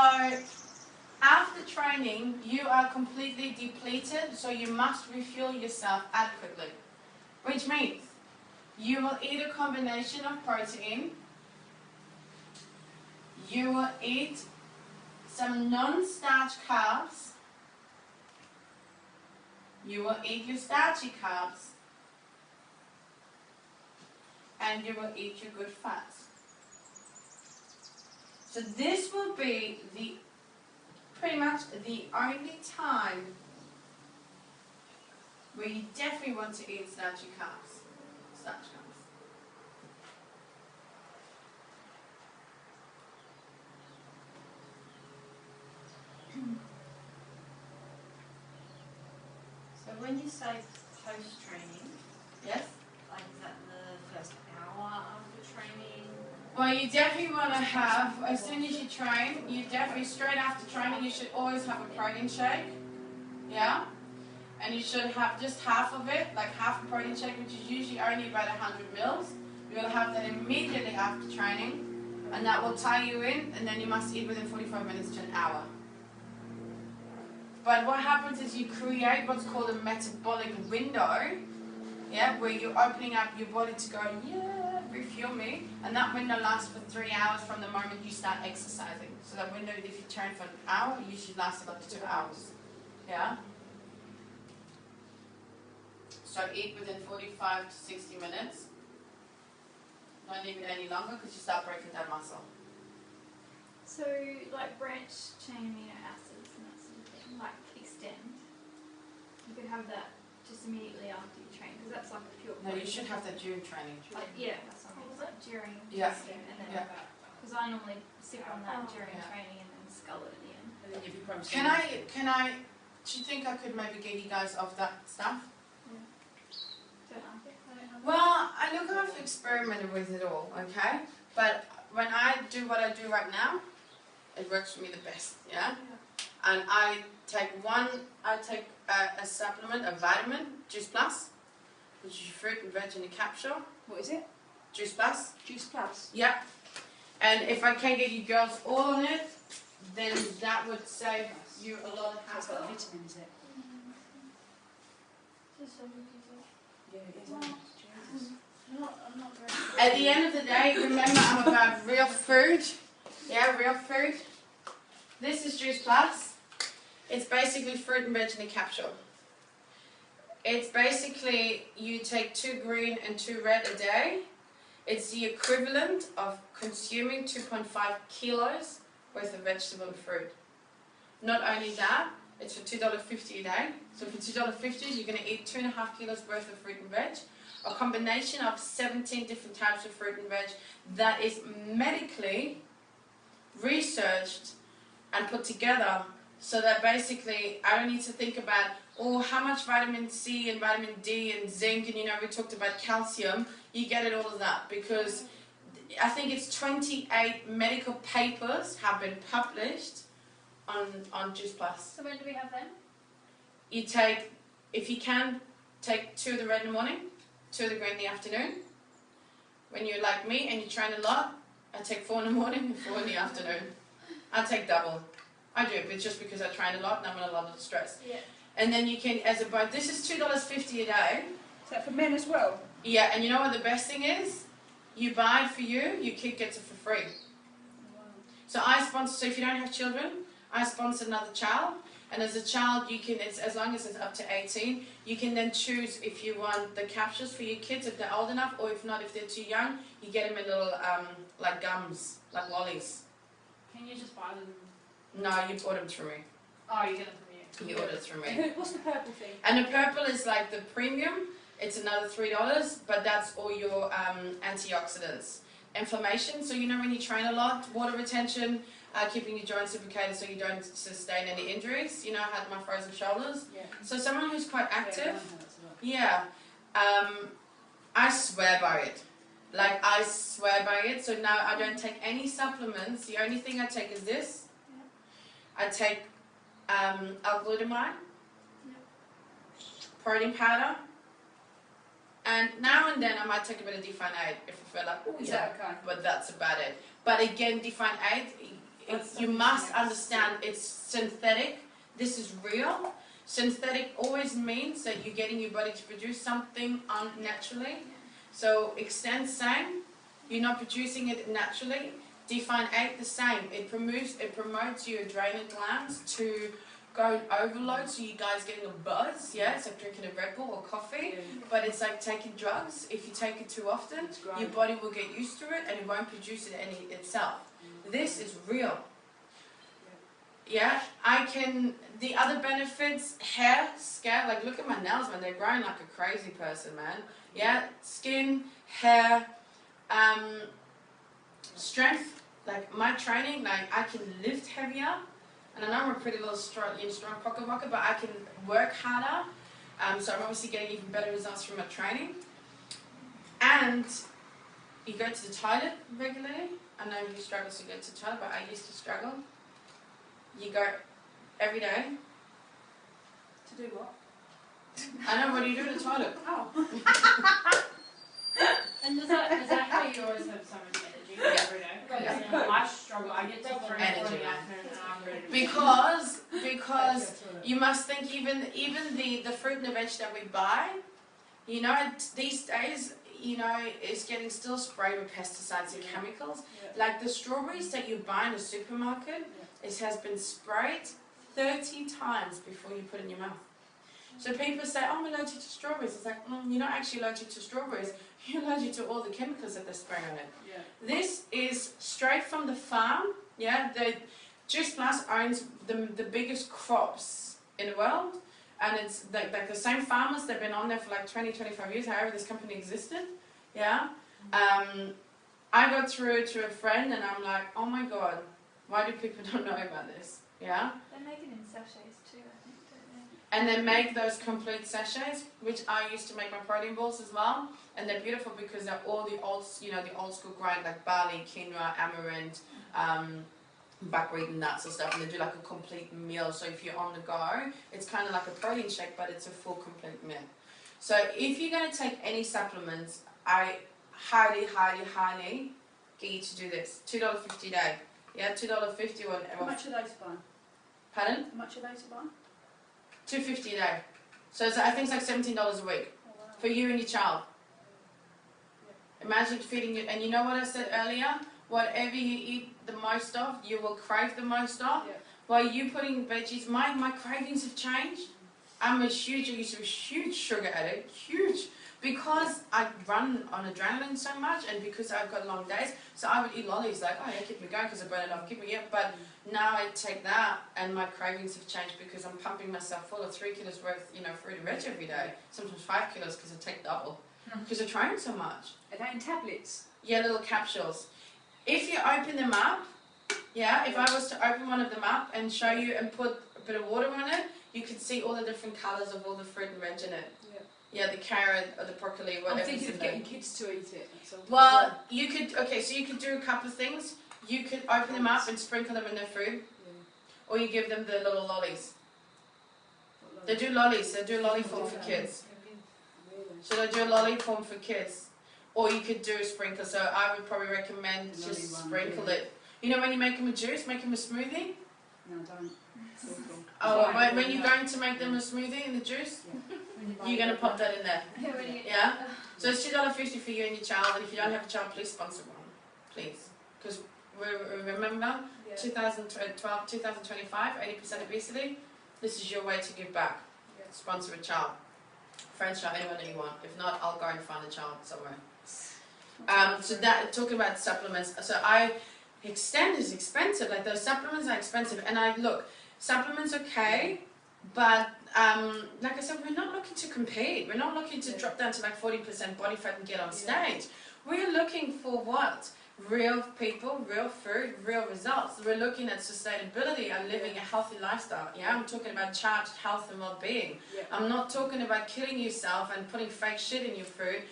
after training, you are completely depleted, so you must refuel yourself adequately, which means you will eat a combination of protein, you will eat some non-starch carbs, you will eat your starchy carbs, and you will eat your good fats. So this will be pretty much the only time where you definitely want to eat starchy carbs. Starch carbs. So when you say post-training, Yes? like is that the first hour after training? Well, you definitely want to have, as soon as you train, you definitely, straight after training, you should always have a protein shake. Yeah? And you should have just half of it, like half a protein shake, which is usually only about 100 mils. You're going to have that immediately after training, and that will tie you in, and then you must eat within 45 minutes to an hour. But what happens is you create what's called a metabolic window, yeah, where you're opening up your body to go, yeah, refuel me, and that window lasts for 3 hours from the moment you start exercising. So that window, if you train for an hour, it usually lasts up to 2 hours, yeah? So eat within 45 to 60 minutes. Don't leave it any longer because you start breaking down muscle. So, like branched chain amino acids and that sort of thing, like extend. You could have that just immediately after you train, because that's like a pure. No, you should have that during training. Like, yeah, that's what I mean. Like during Yeah. testing, and then Yeah. because I normally sip on that during Yeah. training and then scull it at the end. And then if you promise Can I, do you think I could maybe get you guys off that stuff? Don't like it. I don't have Well, experimented with it all, okay? But when I do what I do right now, it works for me the best, yeah? And I take a supplement, a vitamin, Juice Plus, which is fruit and veg in a capsule. What is it? Juice Plus. Juice Plus. Yep. And if I can get you girls all on it, then that would save you a lot of That's hassle. got a vitamin, is it? Just so we can go. Yeah, it is. Jesus. I'm not very At the end of the day, remember I'm about real food. Yeah, real food. This is Juice Plus. It's basically fruit and veg in a capsule. It's basically, you take 2 green and 2 red a day. It's the equivalent of consuming 2.5 kilos worth of vegetable and fruit. Not only that, it's for $2.50 a day. So for $2.50, you're going to eat 2.5 kilos worth of fruit and veg. A combination of 17 different types of fruit and veg that is medically researched and put together, so that basically I don't need to think about, oh, how much vitamin C and vitamin D and zinc, and we talked about calcium. You get it, all of that, because I think it's 28 medical papers have been published on Juice Plus. So when do we have them? You take, if you can, take 2 of the red in the morning, 2 of the green in the afternoon. When you're like me and you train a lot, I take 4 in the morning and 4 in the afternoon. I take double. I do, but it's just because I train a lot and I'm in a lot of stress. Yeah. And then you can, as a bonus, this is $2.50 a day. Is that for men as well? Yeah, and you know what the best thing is? You buy it for you, your kid gets it for free. So I sponsor, so if you don't have children, I sponsor another child. And as a child, you can, it's, as long as it's up to 18, you can then choose if you want the capsules for your kids if they're old enough, or if not, if they're too young, you get them in little, like gums, like lollies. Can you just buy them? No, you order them through me. Oh, you get them from you. You order it through And me. what's the purple thing? And the purple is like the premium. It's another $3, but that's all your antioxidants. Inflammation, so when you train a lot, water retention, keeping your joints lubricated so you don't sustain any injuries. I had my frozen shoulders. Yeah. So someone who's quite active, Yeah. I swear by it. Like, I swear by it. So now I don't take any supplements. The only thing I take is this. I take L-glutamine, protein powder, and now and then I might take a bit of Define 8 if I feel like, oh Is yeah, that okay? but that's about it. But again, Define 8, you must understand it's synthetic. This is real. Synthetic always means that you're getting your body to produce something unnaturally. So Extend, same. You're not producing it naturally. Define 8, the same. It promotes your adrenal glands to go in overload, so you guys getting a buzz. Yeah, it's like drinking a Red Bull or coffee, but it's like taking drugs. If you take it too often, your body will get used to it and it won't produce it itself. This is real. Yeah, the other benefits, hair, scalp, like look at my nails, man, they're growing like a crazy person, man. Yeah, skin, hair, strength, like my training, like I can lift heavier, and I know I'm a pretty little strong pocket rocket, but I can work harder, so I'm obviously getting even better results from my training. And you go to the toilet regularly. I know you struggle to go to the toilet, but I used to struggle. You go every day. To do what? I know, what do you do in the toilet? Oh. And is that how you always have so much energy every day? Yeah. I struggle. I get to 3 Energy, in the man. afternoon and I'm ready to Because you must think even the fruit and the veg that we buy, these days, is getting still sprayed with pesticides and chemicals. Yeah. Like the strawberries that you buy in the supermarket, it has been sprayed 30 times before you put it in your mouth. So people say, oh, I'm allergic to strawberries. It's like, you're not actually allergic to strawberries. You're allergic to all the chemicals that they're spraying on it. Yeah. This is straight from the farm. Yeah, the Juice Plus owns the biggest crops in the world. And it's like the same farmers, they've been on there for like 20, 25 years, however this company existed. Yeah. I got through to a friend and I'm like, oh my God, why do people not know about this? Yeah. They make it in sachets too, I think, don't they? And then make those complete sachets, which I used to make my protein balls as well. And they're beautiful because they're all the old, the old school grind, like barley, quinoa, amaranth, buckwheat and nuts and stuff. And they do like a complete meal. So if you're on the go, it's kind of like a protein shake, but it's a full complete meal. So if you're going to take any supplements, I highly, highly, highly get you to do this. $2.50 a day. Yeah, $2.50 or How much are they to buy? Pardon? How much are they to buy? $2.50 a day. So it's, I think it's like $17 a week Oh, wow. for you and your child. Imagine feeding you, and you know what I said earlier? Whatever you eat the most of, you will crave the most of. Yeah. While you putting veggies, my cravings have changed. I used to be a huge sugar addict, huge. Because I run on adrenaline so much, and because I've got long days, so I would eat lollies like, oh yeah, keep me going because I burn it off, keep me up. But now I take that, and my cravings have changed because I'm pumping myself full of 3 kilos worth, fruit and veg every day. Sometimes 5 kilos because I take double because I train so much. Are they in tablets? Yeah, little capsules. If you open them up, yeah, if I was to open one of them up and show you and put a bit of water on it, you could see all the different colours of all the fruit and veg in it. Yeah, the carrot or the broccoli, whatever. I'm thinking of getting kids to eat it. Well, you could, so you could do a couple of things. You could open them up and sprinkle them in their food. Or you give them the little lollies. They do lollies, they do lolly form for kids. So they do a lolly form for kids. Or you could do a sprinkle, so I would probably recommend just sprinkle it. You know when you make them a juice, make them a smoothie? No, don't. Oh, when you're going to make them a smoothie in the juice, you're going to pop that in there. Yeah? So it's $2.50 for you and your child, and if you don't have a child, please sponsor one. Please. Because remember, 2012, 2025, 80% obesity, this is your way to give back. Sponsor a child. Friends, child, anyone that you want. If not, I'll go and find a child somewhere. So that, talking about supplements, so Extend is expensive, like those supplements are expensive, and look, supplements okay, but like I said, we're not looking to compete, we're not looking to drop down to like 40% body fat and get on stage. We're looking for what? Real people, real food, real results. We're looking at sustainability and living a healthy lifestyle. Yeah, I'm talking about charged health and well-being. I'm not talking about killing yourself and putting fake shit in your food,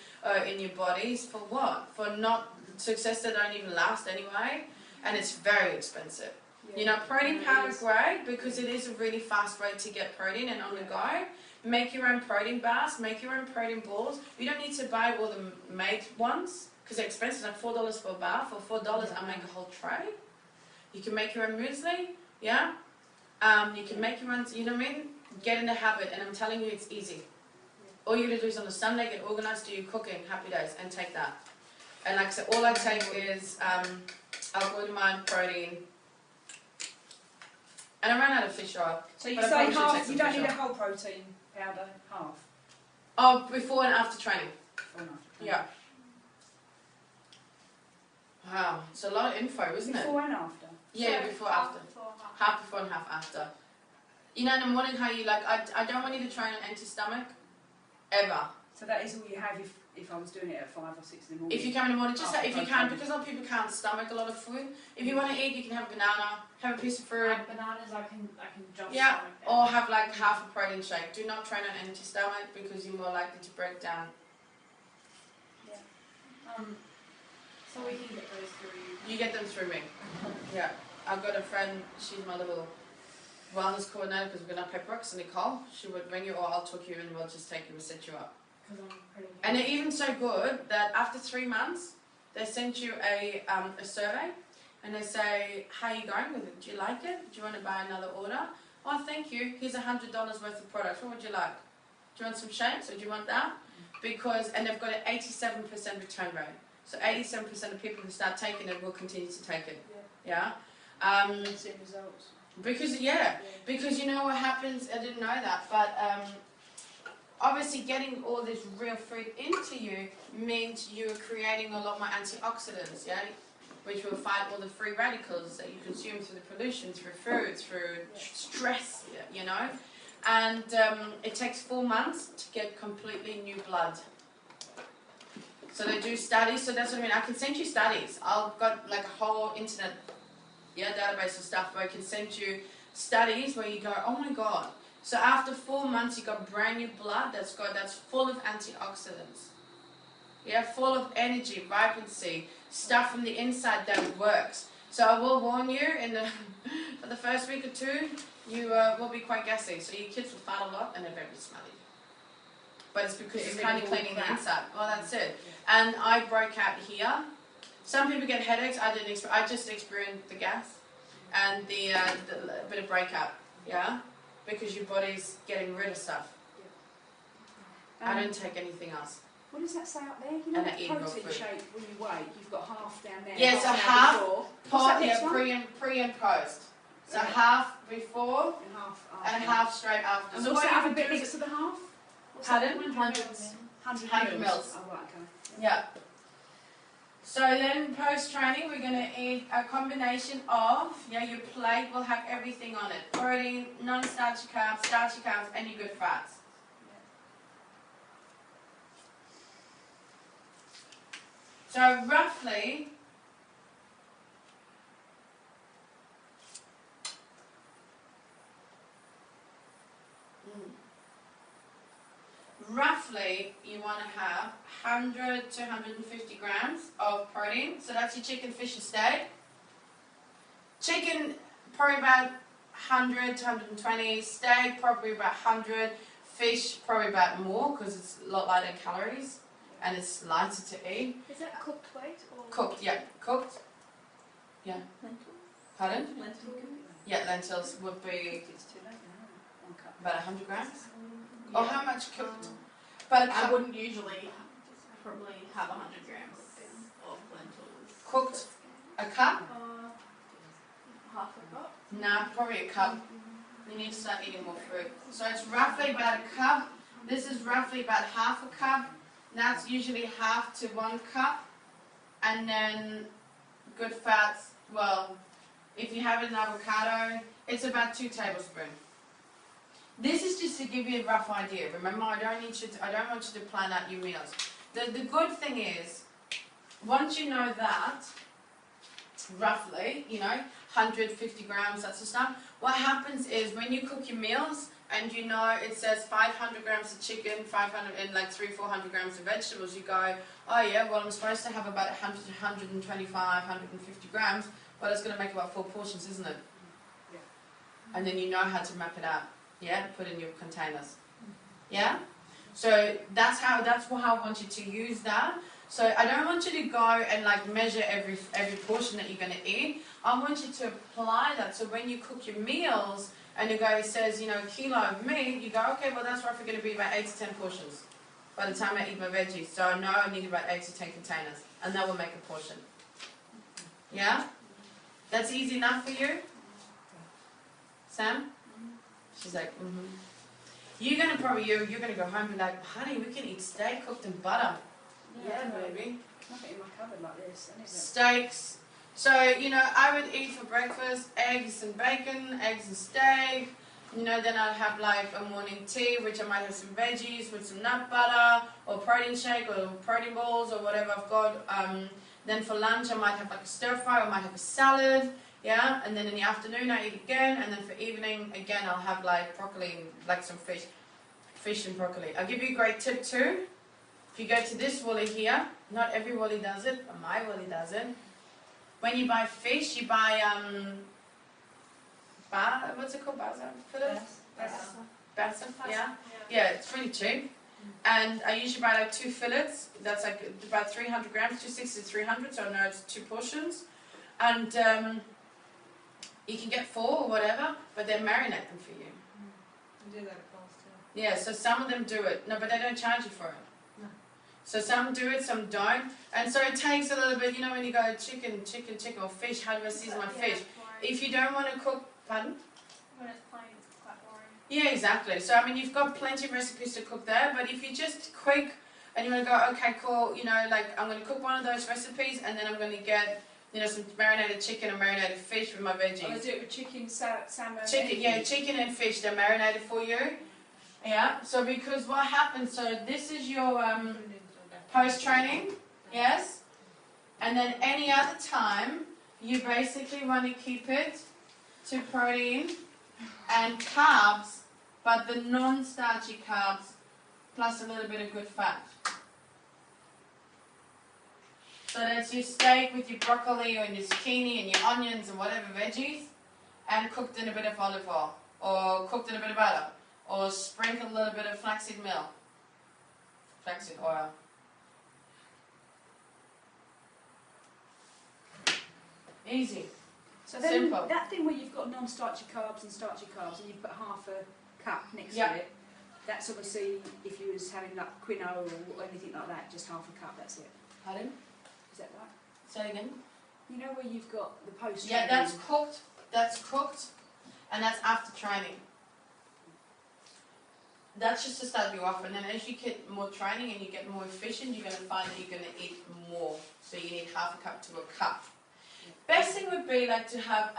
in your bodies. For what? For not success that don't even last anyway. And it's very expensive. Protein powder is great because it is a really fast way to get protein and on the go. Make your own protein bars, make your own protein balls. You don't need to buy all the made ones because they're expensive, like $4 for a bar. For $4, I make a whole tray. You can make your own muesli, yeah? You can make your own, you know what I mean? Get in the habit, and I'm telling you, it's easy. All you gotta do is on a Sunday, get organised, do your cooking, happy days, and take that. And like I said, all I take is alkaline protein, and I ran out of fish oil. So you say half, you don't need a whole protein powder, half? Oh, before and after training. Before and after training. Yeah. Wow, it's a lot of info, isn't it? Before and after? Yeah, before, after. Half before and half after. You know in the morning how you I don't want you to train on empty stomach, ever. So that is all you have if I was doing it at 5 or 6 in the morning? If you come in the morning, just if you can, because a lot of people can't stomach a lot of food. If you want to eat, you can have a banana, have a piece of fruit. Bananas, I can jump. Yeah, or have like half a protein shake. Do not train on empty stomach because you're more likely to break down. So we can get those through you. You get them through me. Yeah, I've got a friend. She's my little wellness coordinator because we're gonna paperwork. So Nicole, she would ring you, or I'll talk you, and we'll just take you and set you up. And they're even so good that after 3 months, they send you a survey, and they say, how are you going with it? Do you like it? Do you want to buy another order? Oh, thank you. Here's $100 worth of products. What would you like? Do you want some shakes, or do you want that? Because, and they've got an 87% return rate. So 87% of people who start taking it will continue to take it. Yeah. See results. Because because you know what happens. I didn't know that, but obviously getting all this real food into you means you're creating a lot more antioxidants. Yeah. Which will fight all the free radicals that you consume through the pollution, through food, through stress. You know. And it takes 4 months to get completely new blood. So they do studies, so that's what I mean. I can send you studies. I've got like a whole internet database of stuff where I can send you studies where you go, oh my God, So after 4 months, you got brand new blood that's full of antioxidants. Yeah, full of energy, vibrancy, stuff from the inside that works. So I will warn you, for the first week or two, you will be quite gassy. So your kids will fart a lot and they're very smelly. But it's because it's kind of cleaning the inside. Well, that's it. And I broke out here. Some people get headaches. I just experienced the gas and the bit of breakout. Yeah, because your body's getting rid of stuff. I don't take anything else. What does that say up there? You know, And I eat raw protein food. shake when you weigh, you've got half down there. Yeah, so down half before. What's that next one? pre and post. So half before And half and half straight after. And So what's what that you other bit do is next to the half? Pardon? 100 100 mils. Oh, right, okay. Yeah. So then post-training, we're going to eat a combination of, your plate will have everything on it. Protein, non-starchy carbs, starchy carbs, and your good fats. So roughly, you want to have 100 to 150 grams of protein. So that's your chicken, fish, and steak. Chicken, probably about 100 to 120. Steak, probably about 100. Fish, probably about more because it's a lot lighter in calories and it's lighter to eat. Is that cooked weight or? Cooked, yeah. Cooked. Yeah. Pardon? Yeah, lentils would be It's too late now. 1 cup. about 100 grams. Yeah. Or how much cooked? But a I cup wouldn't usually probably have 100 grams of lentils. cooked, a cup? Half a cup. Nah, probably a cup. You need to start eating more fruit. So it's roughly about a cup. This is roughly about half a cup. That's usually half to 1 cup. And then good fats, well, if you have an avocado, it's about 2 tablespoons. This is just to give you a rough idea. Remember, I don't want you to plan out your meals. The good thing is, once you know that, roughly, 150 grams, that's the stuff. What happens is when you cook your meals and it says 500 grams of chicken, 500 and like 300-400 grams of vegetables, you go, oh yeah, well I'm supposed to have about 100 to 125, 150 grams, but it's going to make about 4 portions, isn't it? Yeah. And then you know how to map it out. Yeah, put in your containers. Yeah? So that's how I want you to use that. So I don't want you to go and like measure every portion that you're going to eat. I want you to apply that. So when you cook your meals and the guy says, kilo of meat, you go, okay, well that's roughly going to be about 8 to 10 portions by the time I eat my veggies. So I know I need about 8 to 10 containers and that will make a portion. Yeah? That's easy enough for you? Sam? She's like, You're gonna go home and be like, honey, we can eat steak cooked in butter. Yeah, baby. Nothing in my cupboard like this. Steaks. So, I would eat for breakfast eggs and bacon, eggs and steak. Then I'd have like a morning tea, which I might have some veggies with some nut butter, or protein shake, or protein balls, or whatever I've got. Then for lunch, I might have like a stir fry, or I might have a salad. Yeah, and then in the afternoon I eat again, and then for evening again I'll have like broccoli and like some fish and broccoli. I'll give you a great tip too. If you go to this Woolly here, not every Woolly does it, but my Woolly does it. When you buy fish, you buy what's it called? Basa, yeah. Yeah, it's really cheap. And I usually buy like 2 fillets. That's like about 300 grams, 260 to 300. So I know it's 2 portions. And you can get 4 or whatever, but they marinate them for you. You do that at Coles too. Yeah, so some of them do it. No, but they don't charge you for it. No. So some do it, some don't. And so it takes a little bit, when you go chicken, or fish, how do I season my fish? If you don't want to cook, pardon? When it's plain, it's quite boring. Yeah, exactly. So, you've got plenty of recipes to cook there, but if you're just quick and you want to go, okay, cool, like I'm going to cook one of those recipes and then I'm going to get, some marinated chicken or marinated fish with my veggies. I do it with chicken, salmon. Chicken and fish, they're marinated for you. Yeah, so because what happens, so this is your post-training, yes? And then any other time, you basically want to keep it to protein and carbs, but the non-starchy carbs plus a little bit of good fat. So that's your steak with your broccoli or your zucchini and your onions and whatever veggies, and cooked in a bit of olive oil, or cooked in a bit of butter, or sprinkle a little bit of flaxseed oil. Easy. So then Simple. that thing where you've got non-starchy carbs and starchy carbs, and you put half a cup next Yeah. to it. That's obviously if you was having like quinoa or anything like that, just half a cup. That's it. Pardon? Is that right? Say it again. You know where you've got the post. Yeah, that's cooked. That's cooked, and that's after training. That's just to start you off, and then as you get more training and you get more efficient, you're going to find that you're going to eat more. So you need half a cup to a cup. Best thing would be like to have,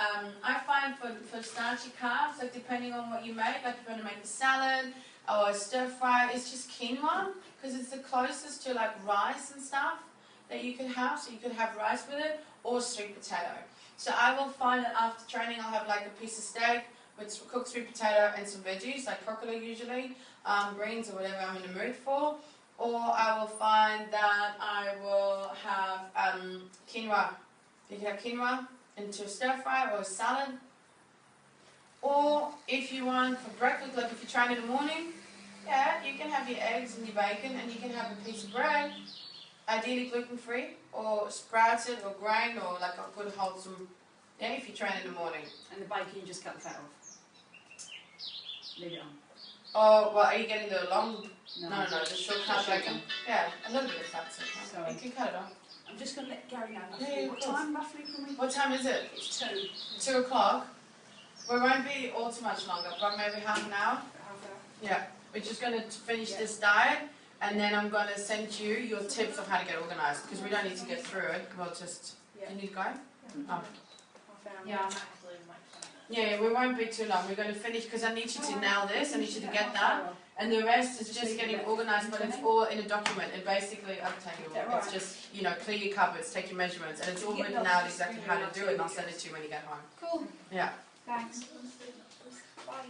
I find for starchy carbs, like depending on what you make, like if you want to make a salad or a stir fry, it's just quinoa, because it's the closest to like rice and stuff that you could have. So you could have rice with it, or sweet potato. So I will find that after training I'll have like a piece of steak with cooked sweet potato and some veggies, like broccoli usually, greens or whatever I'm in the mood for. Or I will find that I will have quinoa. You can have quinoa into a stir fry or a salad. Or if you want for breakfast, like if you train in the morning, yeah, you can have your eggs and your bacon, and you can have a piece of bread, ideally gluten-free, or sprouted or grain, or like a good wholesome, yeah, if you train in the morning. And the bacon, you just cut the fat off. Leave it on. Oh, well, are you getting the long? No, No, the short carb bacon. Yeah, a little bit of fat's okay. Sorry. You can cut it off. I'm just going to let Gary know. Yeah, What of course. time roughly can we? What time is it? It's 2. 2 o'clock. We won't be all too much longer, but maybe half an hour. Half hour. Yeah, we're just going to finish Yeah. this diet, and then I'm going to send you your tips of how to get organised, because we don't need to get through it. We'll just. Yeah. You need to go? Oh. Half hour. Yeah, I'm actually like. Yeah, we won't be too long. We're going to finish because I need you to nail this. I need you to get that, and the rest is just getting organised. But it's all in a document. And basically, I'll tell you, it's just clear your cupboards, take your measurements, and it's all written out exactly how to do it. And I'll send it to you when you get home. Cool. Yeah. Thanks. What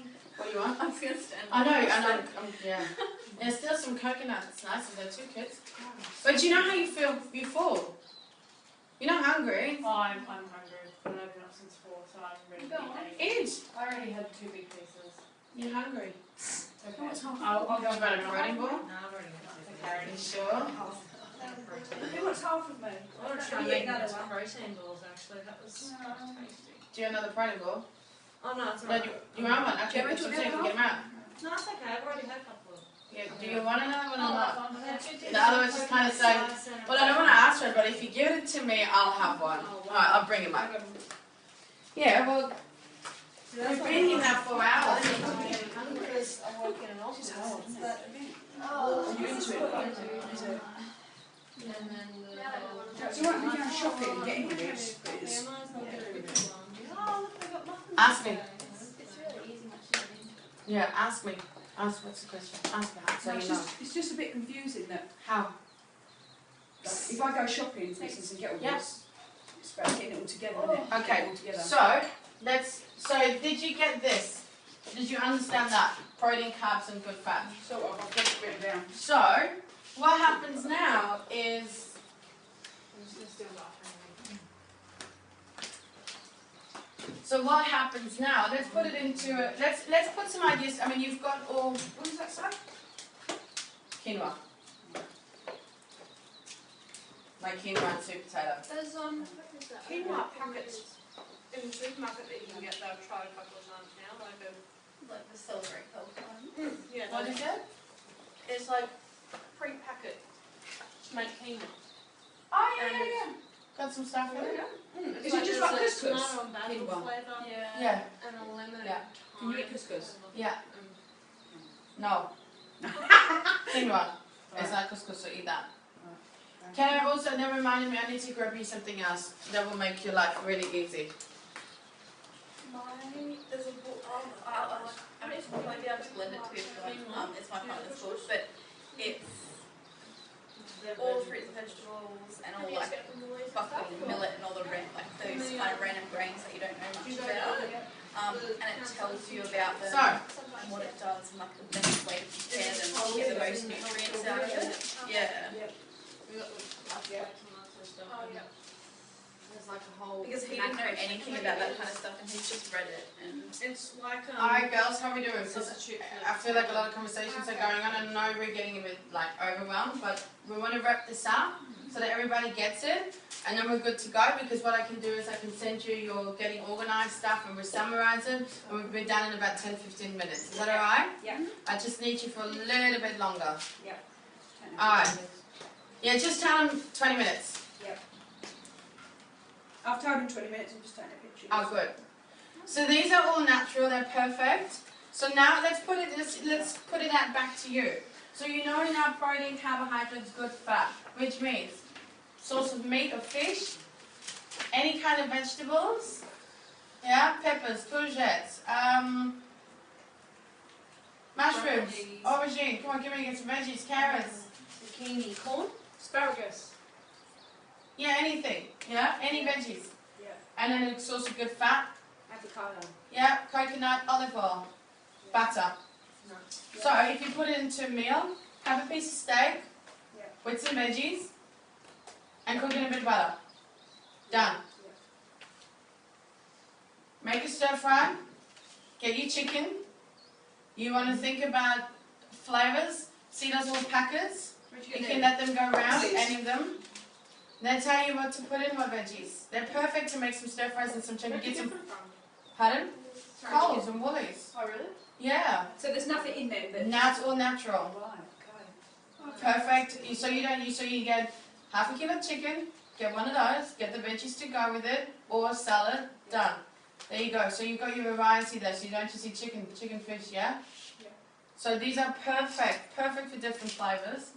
do you want? I was going to stand. I know, and yeah. There's still some coconut. It's nice with the 2 kids. But you know how you feel? You full. You're not hungry. Oh, I'm hungry, but I've been up since 4, so I'm ready to eat. Eat. I already had 2 big pieces. You're hungry. Okay. I'll go about a protein ball. No, I've already had Are you sure? Who wants half of me? I want to try and make those protein balls actually, that was tasty. Do you want another protein ball? Oh no, it's No, alright. you want one? Actually, that's what I'm saying. Get them out. No, it's okay, I've already had a couple of them. Yeah, do you want another one or Oh, not? that's fine. The other one's just kind of saying, well, I don't want to ask her, but if you give it to me, I'll have one. Alright, I'll bring him up. Yeah, well, we've been here now 4 hours. Because I'm working in an office. Oh, You're into it, is it? And then So you won't be going shopping and getting this, but it's... Oh, look, they've got muffins. Ask me. it's really easy once you Yeah, ask me. Ask, what's the question? Ask me, so you know. It's just a bit confusing that How? like, if I go shopping, for instance, and get all this, it's about getting it all together, isn't it? Okay, Get it all together. so did you get this? Did you understand that? Protein, carbs, and good fat. So I've got it written down. So, what happens now is, I'm just gonna steal bathroom. so what happens now, let's put it into a, let's put some ideas. I mean, you've got all, what does that say? Quinoa. My quinoa and sweet potato. There's what is that? Quinoa packets in the supermarket that you can get, that I've tried a couple of times now, Like the celery cold one. yeah, What is it? it's like pre-packet to make quinoa. Oh, yeah. Got some stuff in it? It's Is it just like there's a couscous? tomato and basil Quinoa. flavour Yeah. and a lemon Yeah. and Can you eat thyme couscous? and Yeah. and No. Quinoa. It's not couscous, so eat that. Can I also, that reminded me, I need to grab you something else that will make your life really easy. There's a book. I don't know if you might be able to blend it to everyone. It's my partner's book, but it's all fruits and vegetables and all like buckwheat, millet, and all the those kind of random grains that you don't know much about. And it tells you about them. So, and what it does and like the best way to prepare them to get the most nutrients out of it. Yeah. We got the flashbacks and that sort of stuff. Oh, and yeah. There's like a whole. Because he didn't know anything about that kind of stuff and he's just read it and It's like Alright girls, how are we doing? 'Cause substitute for I feel like a lot of conversations are going on. I know we're getting a bit like overwhelmed, but we want to wrap this up so that everybody gets it, and then we're good to go. Because what I can do is I can send you your getting organised stuff, and we summarize it, and we'll be done in about 10-15 minutes. Is that alright? Yeah. I just need you for a little bit longer. Yeah. Alright. Yeah, just tell them 20 minutes. I've told him 20 minutes, I'm just taking a picture. Oh, good. So these are all natural. They're perfect. So now let's put it out back to you. So you know in our protein, carbohydrates, good fat, which means source of meat or fish, any kind of vegetables, yeah, peppers, courgettes, mushrooms, aubergine. Come on, give me some veggies, carrots, Zucchini, corn. asparagus. yeah, anything, yeah, any veggies, Yeah. and then a source of good fat, Avocado. yeah, coconut, olive oil, butter. So if you put it into a meal, have a piece of steak Yeah. with some veggies and cook in a bit of butter. Done. Make a stir fry. Get your chicken. You want to think about flavours. See those little packets? You can let them go around, any of them. They tell you what to put in, what veggies. They're perfect to make some stir fries and some chicken. Where Get did you some, put it from? pardon? Coles and Woolies. Oh, really? Yeah. So there's nothing in there that... Now it's all natural. Right, okay. Perfect. So you get half a kilo of chicken, get one of those, get the veggies to go with it, or salad, done. There you go. So you've got your variety there. So you don't just eat chicken, fish, yeah? Yeah. So these are perfect for different flavors.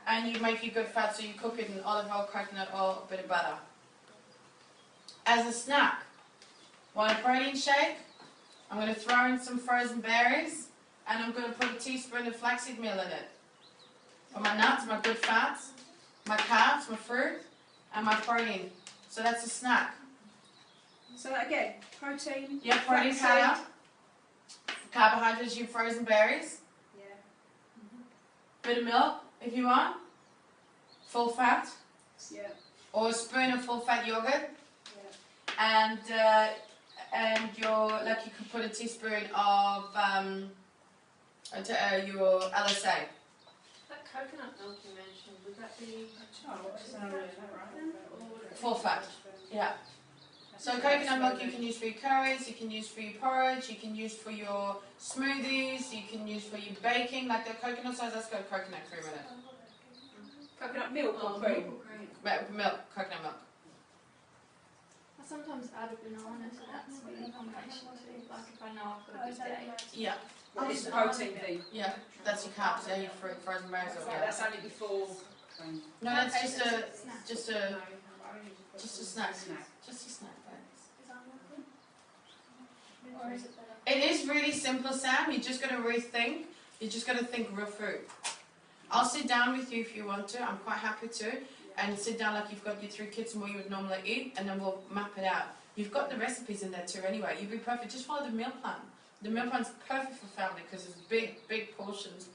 And you make your good fat, so you cook it in olive oil, coconut oil, a bit of butter. As a snack, want a protein shake? I'm going to throw in some frozen berries, and I'm going to put a teaspoon of flaxseed meal in it. For my nuts, my good fats, my carbs, my fruit, and my protein. So that's a snack. So that again, protein... Yeah, protein flaxseed. powder, carbohydrates, your frozen berries, Yeah. bit of milk if you want, full fat, Yeah. or a spoon of full fat yogurt, Yeah. and you could put a teaspoon of your LSA. That coconut milk you mentioned, would that be? Full fat. Yeah. So coconut milk you can use for your curries, you can use for your porridge, you can use for your smoothies, you can use for your baking, like the coconut size, that's got coconut cream in it. Coconut milk or cream? Milk, coconut milk. I sometimes add a banana to that smoothie combination too, like if I know I've got a good day. Yeah, What is the protein thing? yeah, that's your carbs, yeah, your fruit, frozen berries, or Right, yeah. that's only before... No, that's just a Snack. snack. Just a snack, Or is it better? It is really simple, Sam. You just got to rethink. You just got to think real food. I'll sit down with you if you want to. I'm quite happy to. And sit down like you've got your 3 kids and what you would normally eat, and then we'll map it out. You've got the recipes in there too anyway. You'd be perfect. Just follow the meal plan. The meal plan's perfect for family because it's big portions,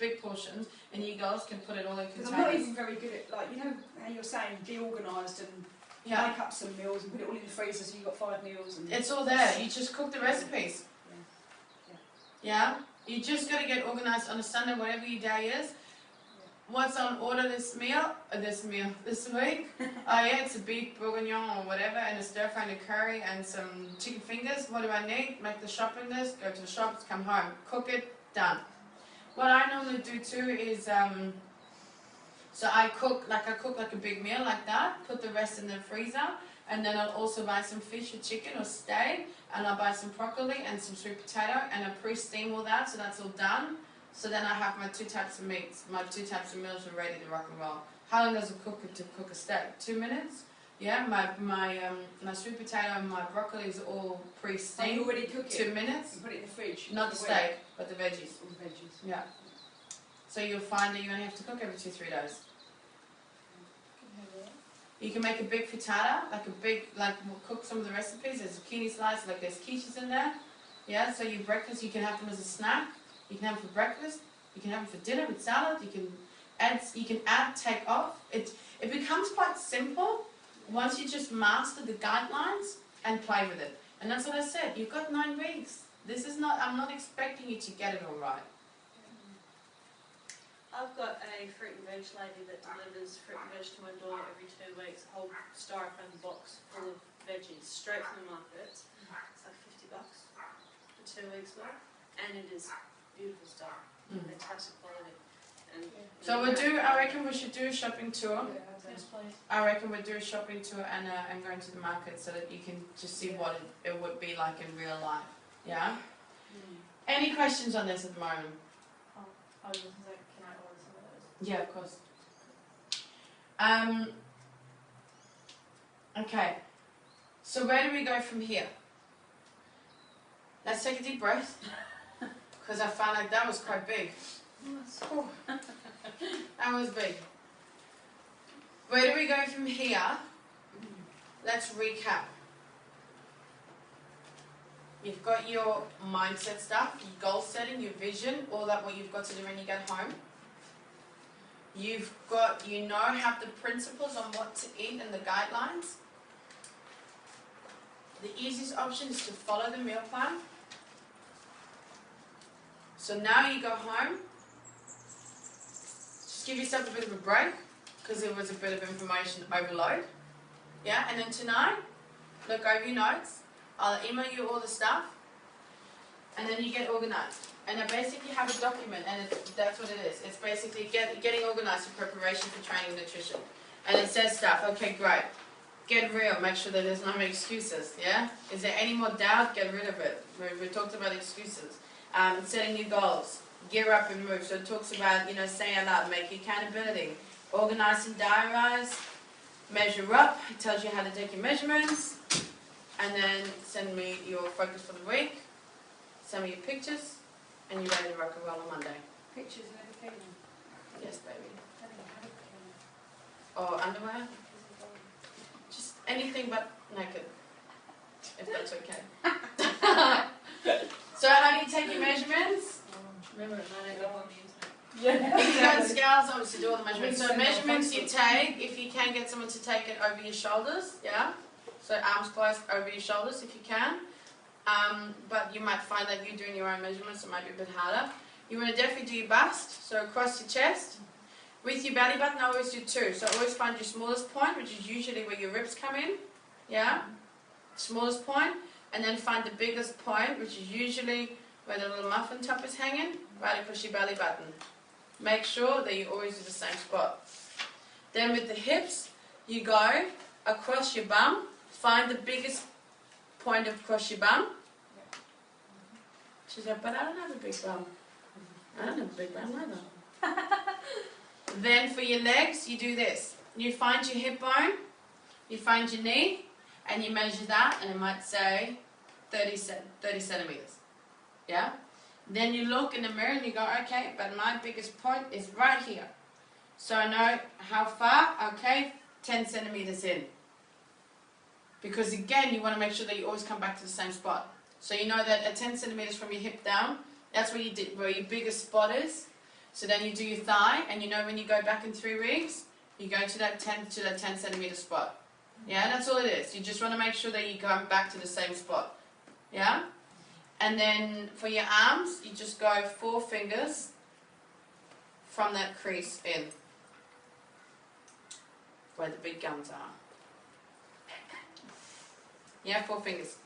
and you girls can put it all in Because I'm not containers. even very good at, like, you know how you're saying, be organised and Yeah, make up some meals and put it all in the freezer so you've got 5 meals. And it's all there. You just cook the recipes. Yeah? You just got to get organised, understand whatever your day is. What's on order this week? Oh yeah, it's a beef bourguignon or whatever, and a stir fry and a curry and some chicken fingers. What do I need? Make the shopping list, go to the shops, come home, cook it, done. What I normally do too is, so I cook like a big meal like that, put the rest in the freezer, and then I'll also buy some fish or chicken or steak, and I'll buy some broccoli and some sweet potato, and I pre-steam all that, so that's all done. So then I have my 2 types of meats, my 2 types of meals are ready to rock and roll. How long does it cook a steak? 2 minutes? Yeah, my sweet potato and my broccoli is all you pre-steamed. already cook it 2 minutes. and put it in the fridge. Not the steak, but the veggies. All the veggies. Yeah. So you'll find that you only have to cook every 2-3 days. You can make a big frittata, we'll cook some of the recipes. There's zucchini slices, like there's quiches in there. Yeah, so your breakfast, you can have them as a snack. You can have it for breakfast. You can have it for dinner with salad. You can add, take off. It becomes quite simple once you just master the guidelines and play with it. And that's what I said. You've got 9 weeks. I'm not expecting you to get it all right. I've got a fruit and veg lady that delivers fruit and veg to my door every 2 weeks, a whole styrofoam box full of veggies straight from the market. It's like $50 for 2 weeks worth, and it is beautiful stuff, fantastic quality. And So I reckon we should do a shopping tour. Yes, please. I reckon we'll do a shopping tour and go into the market so that you can just see what it would be like in real life. Yeah? Any questions on this at the moment? I was just like, can I order some of those? Yeah, of course. Okay. So where do we go from here? Let's take a deep breath. Because I found like that was quite big. Oh, that was big. Where do we go from here? Let's recap. You've got your mindset stuff, your goal setting, your vision, all that what you've got to do when you get home. Have the principles on what to eat and the guidelines. The easiest option is to follow the meal plan. So now you go home, just give yourself a bit of a break, because it was a bit of information overload. Yeah, and then tonight, look over your notes. I'll email you all the stuff, and then you get organized. And I basically have a document, and that's what it is. It's basically getting organized in preparation for training and nutrition. And it says stuff, okay, great. Get real, make sure that there's no excuses, yeah? Is there any more doubt? Get rid of it. We talked about excuses. Setting new goals, gear up and move. So it talks about, say out loud, make accountability. Organize and diarize, measure up. It tells you how to take your measurements. And then send me your focus for the week. Send me your pictures. And you're ready to rock and roll on Monday. Pictures and everything. Yes, baby. Or underwear. Just anything but naked. If that's okay. So how do you take your measurements? remember it might end up on the internet. Yeah. If you go to scales, obviously do all the measurements. So measurements you take, if you can get someone to take it over your shoulders, yeah? So arms closed over your shoulders if you can. But you might find that you're doing your own measurements, so it might be a bit harder. You want to definitely do your bust, so across your chest. With your belly button, I always do 2. So always find your smallest point, which is usually where your ribs come in. Yeah? Smallest point. And then find the biggest point, which is usually where the little muffin top is hanging, right across your belly button. Make sure that you always do the same spot. Then with the hips, you go across your bum. Find the biggest point across your bum. She's like, but I don't have a big bum. I don't have a big bum either. Then for your legs, you do this. You find your hip bone, you find your knee, and you measure that, and it might say 30 centimeters. Yeah? Then you look in the mirror and you go, okay, but my biggest point is right here. So I know how far, okay, 10 centimeters in. Because again, you want to make sure that you always come back to the same spot. So you know that at 10 centimeters from your hip down, that's where your biggest spot is. So then you do your thigh, and you know when you go back in 3 weeks, you go to that 10 centimeter spot. Yeah, that's all it is. You just want to make sure that you come back to the same spot. Yeah? And then for your arms, you just go 4 fingers from that crease in, where the big guns are. Yeah, 4 fingers.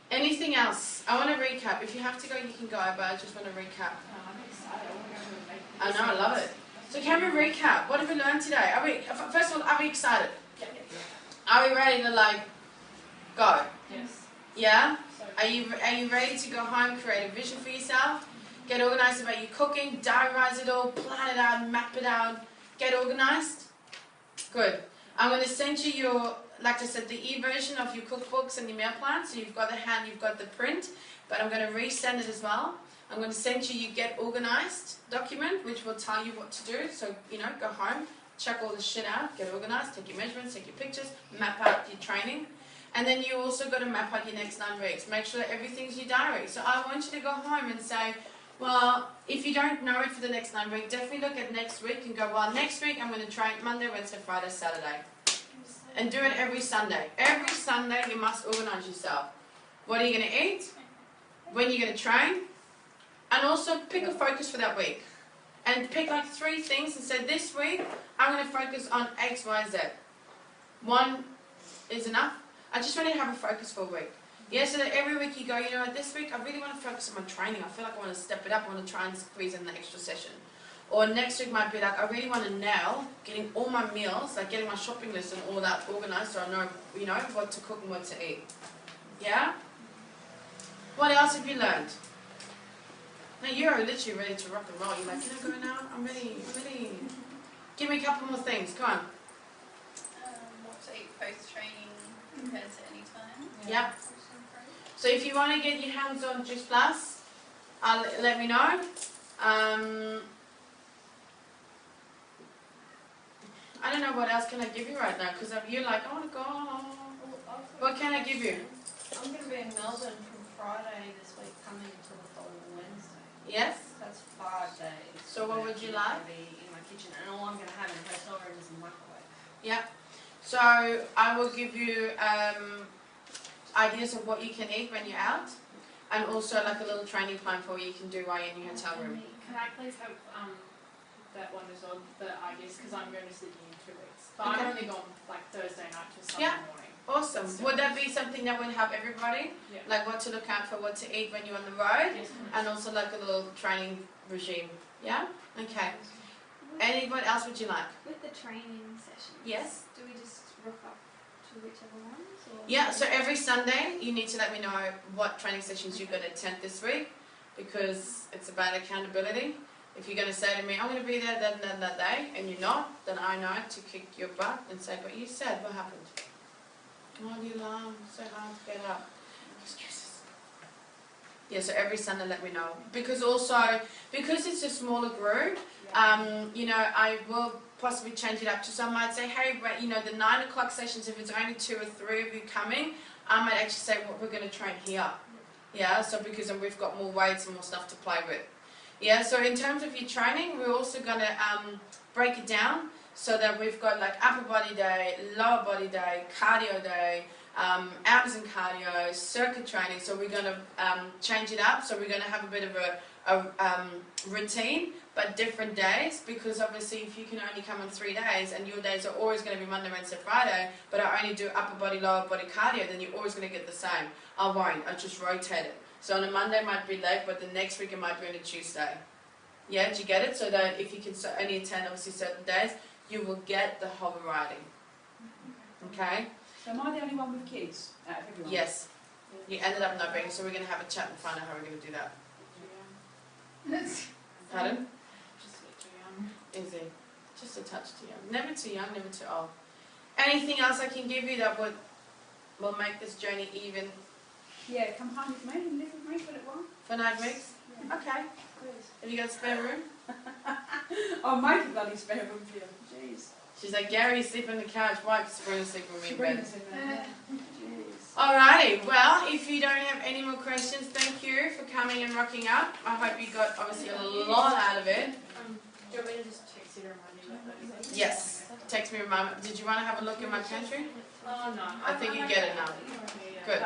Anything else? I want to recap. If you have to go, you can go, but I just want to recap. I'm excited. I want to go and make I know, I love it. So can we recap? What have we learned today? First of all, are we excited? Are we ready to go? Yes. Yeah? So, Are you ready to go home, create a vision for yourself, get organized about your cooking, diarize it all, plan it out, map it out, get organized? Good. I'm going to send you your, like I said, the e-version of your cookbooks and your meal plans. So you've got the hand, you've got the print, but I'm going to resend it as well. I'm going to send you your get organized document, which will tell you what to do. So, go home, check all this shit out, get organized, take your measurements, take your pictures, map out your training. And then you also got to map out your next 9 weeks. Make sure that everything's your diary. So I want you to go home and say, well, if you don't know it for the next 9 weeks, definitely look at next week and go, well, next week I'm going to train Monday, Wednesday, Friday, Saturday. And do it every Sunday. Every Sunday you must organise yourself. What are you going to eat? When you're going to train? And also pick a focus for that week. And pick like 3 things and say, this week I'm going to focus on X, Y, Z. 1 is enough. I just want you to have a focus for a week. Yeah, so that every week you go, you know what, this week I really want to focus on my training. I feel like I want to step it up. I want to try and squeeze in the extra session. Or next week might be like, I really want to nail getting all my meals, like getting my shopping list and all that organised so I know, you know, what to cook and what to eat. Yeah? What else have you learned? Now you're literally ready to rock and roll. You're like, can I go now? I'm ready. Give me a couple more things. Go on. What to eat post-training compared to any time. Yep. So if you want to get your hands on Juice Plus, let me know. I don't know what else can I give you right now because you're like, I want to go. What can I give you? I'm going to be in Melbourne from Friday this week coming until the following Wednesday. Yes? That's 5 days. So what would you like? To be in my kitchen, and all I'm going to have in the hotel room is a microwave. Yeah. So I will give you ideas of what you can eat when you're out, and also like a little training plan for what you can do while you're in your hotel room. Can I please have that one as well, the ideas, because I'm going to Sydney in 2 weeks. But Okay. I'm only gone like Thursday night to Sunday Yeah. morning. Awesome. Would that be something that would help everybody? Yeah. Like what to look out for, what to eat when you're on the road, Yes, please. and also like a little training regime. Yeah? Okay. And what else would you like? With the training sessions, Yes? do we just rock up to whichever ones? Or Yeah, so every Sunday you need to let me know what training sessions you're going to attend this week because it's about accountability. If you're going to say to me, I'm going to be there that day, and you're not, then I know to kick your butt and say, but you said, what happened? Oh, the alarm, so hard to get up. Excuses. Yeah, so every Sunday let me know. Because it's a smaller group, you know, I will possibly change it up to some might say, hey, you know, the 9 o'clock sessions, if it's only 2 or 3 of you coming, I might actually say, well, we're going to train here. Yeah, so because we've got more weights and more stuff to play with. Yeah, so in terms of your training, we're also going to break it down so that we've got like upper body day, lower body day, cardio day, abs and cardio, circuit training. So we're going to change it up. So we're going to have a bit of a routine, but different days, because obviously if you can only come on 3 days and your days are always going to be Monday, Wednesday, Friday, but I only do upper body, lower body cardio, then you're always going to get the same. I won't. I just rotate it. So on a Monday it might be leg, but the next week it might be on a Tuesday. Yeah, do you get it? So that if you can only attend obviously certain days, you will get the whole variety. Okay? So am I the only one with kids out of everyone? Yes. You ended up not being, so we're going to have a chat and find out how we're going to do that. Pardon? Just a bit too young. Is it? Just a touch too young. Never too young, never too old. Anything else I can give you that will make this journey even Yeah, come home with me and live with me for a little while. for 9 weeks? Yeah. Okay. Please. Have you got spare room? I'll make a bloody spare room for you. Jeez. She's like, Gary, sleep on the couch. Why? Because Sabrina's sleeping with me in bed. Sabrina's in there. Jeez. Alrighty, well, if you don't have any more questions, thank you for coming and rocking up. I hope you got obviously a lot out of it. Do you want me to just text you to remind you about those things? Yes. Text me a reminder. Did you want to have a look in my pantry? Oh, no. I think you get it now. Good.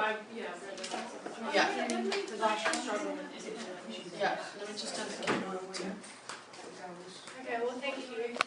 Yeah. Because I struggle with it. Yeah. Let me just turn the camera on too. Okay, well, thank you.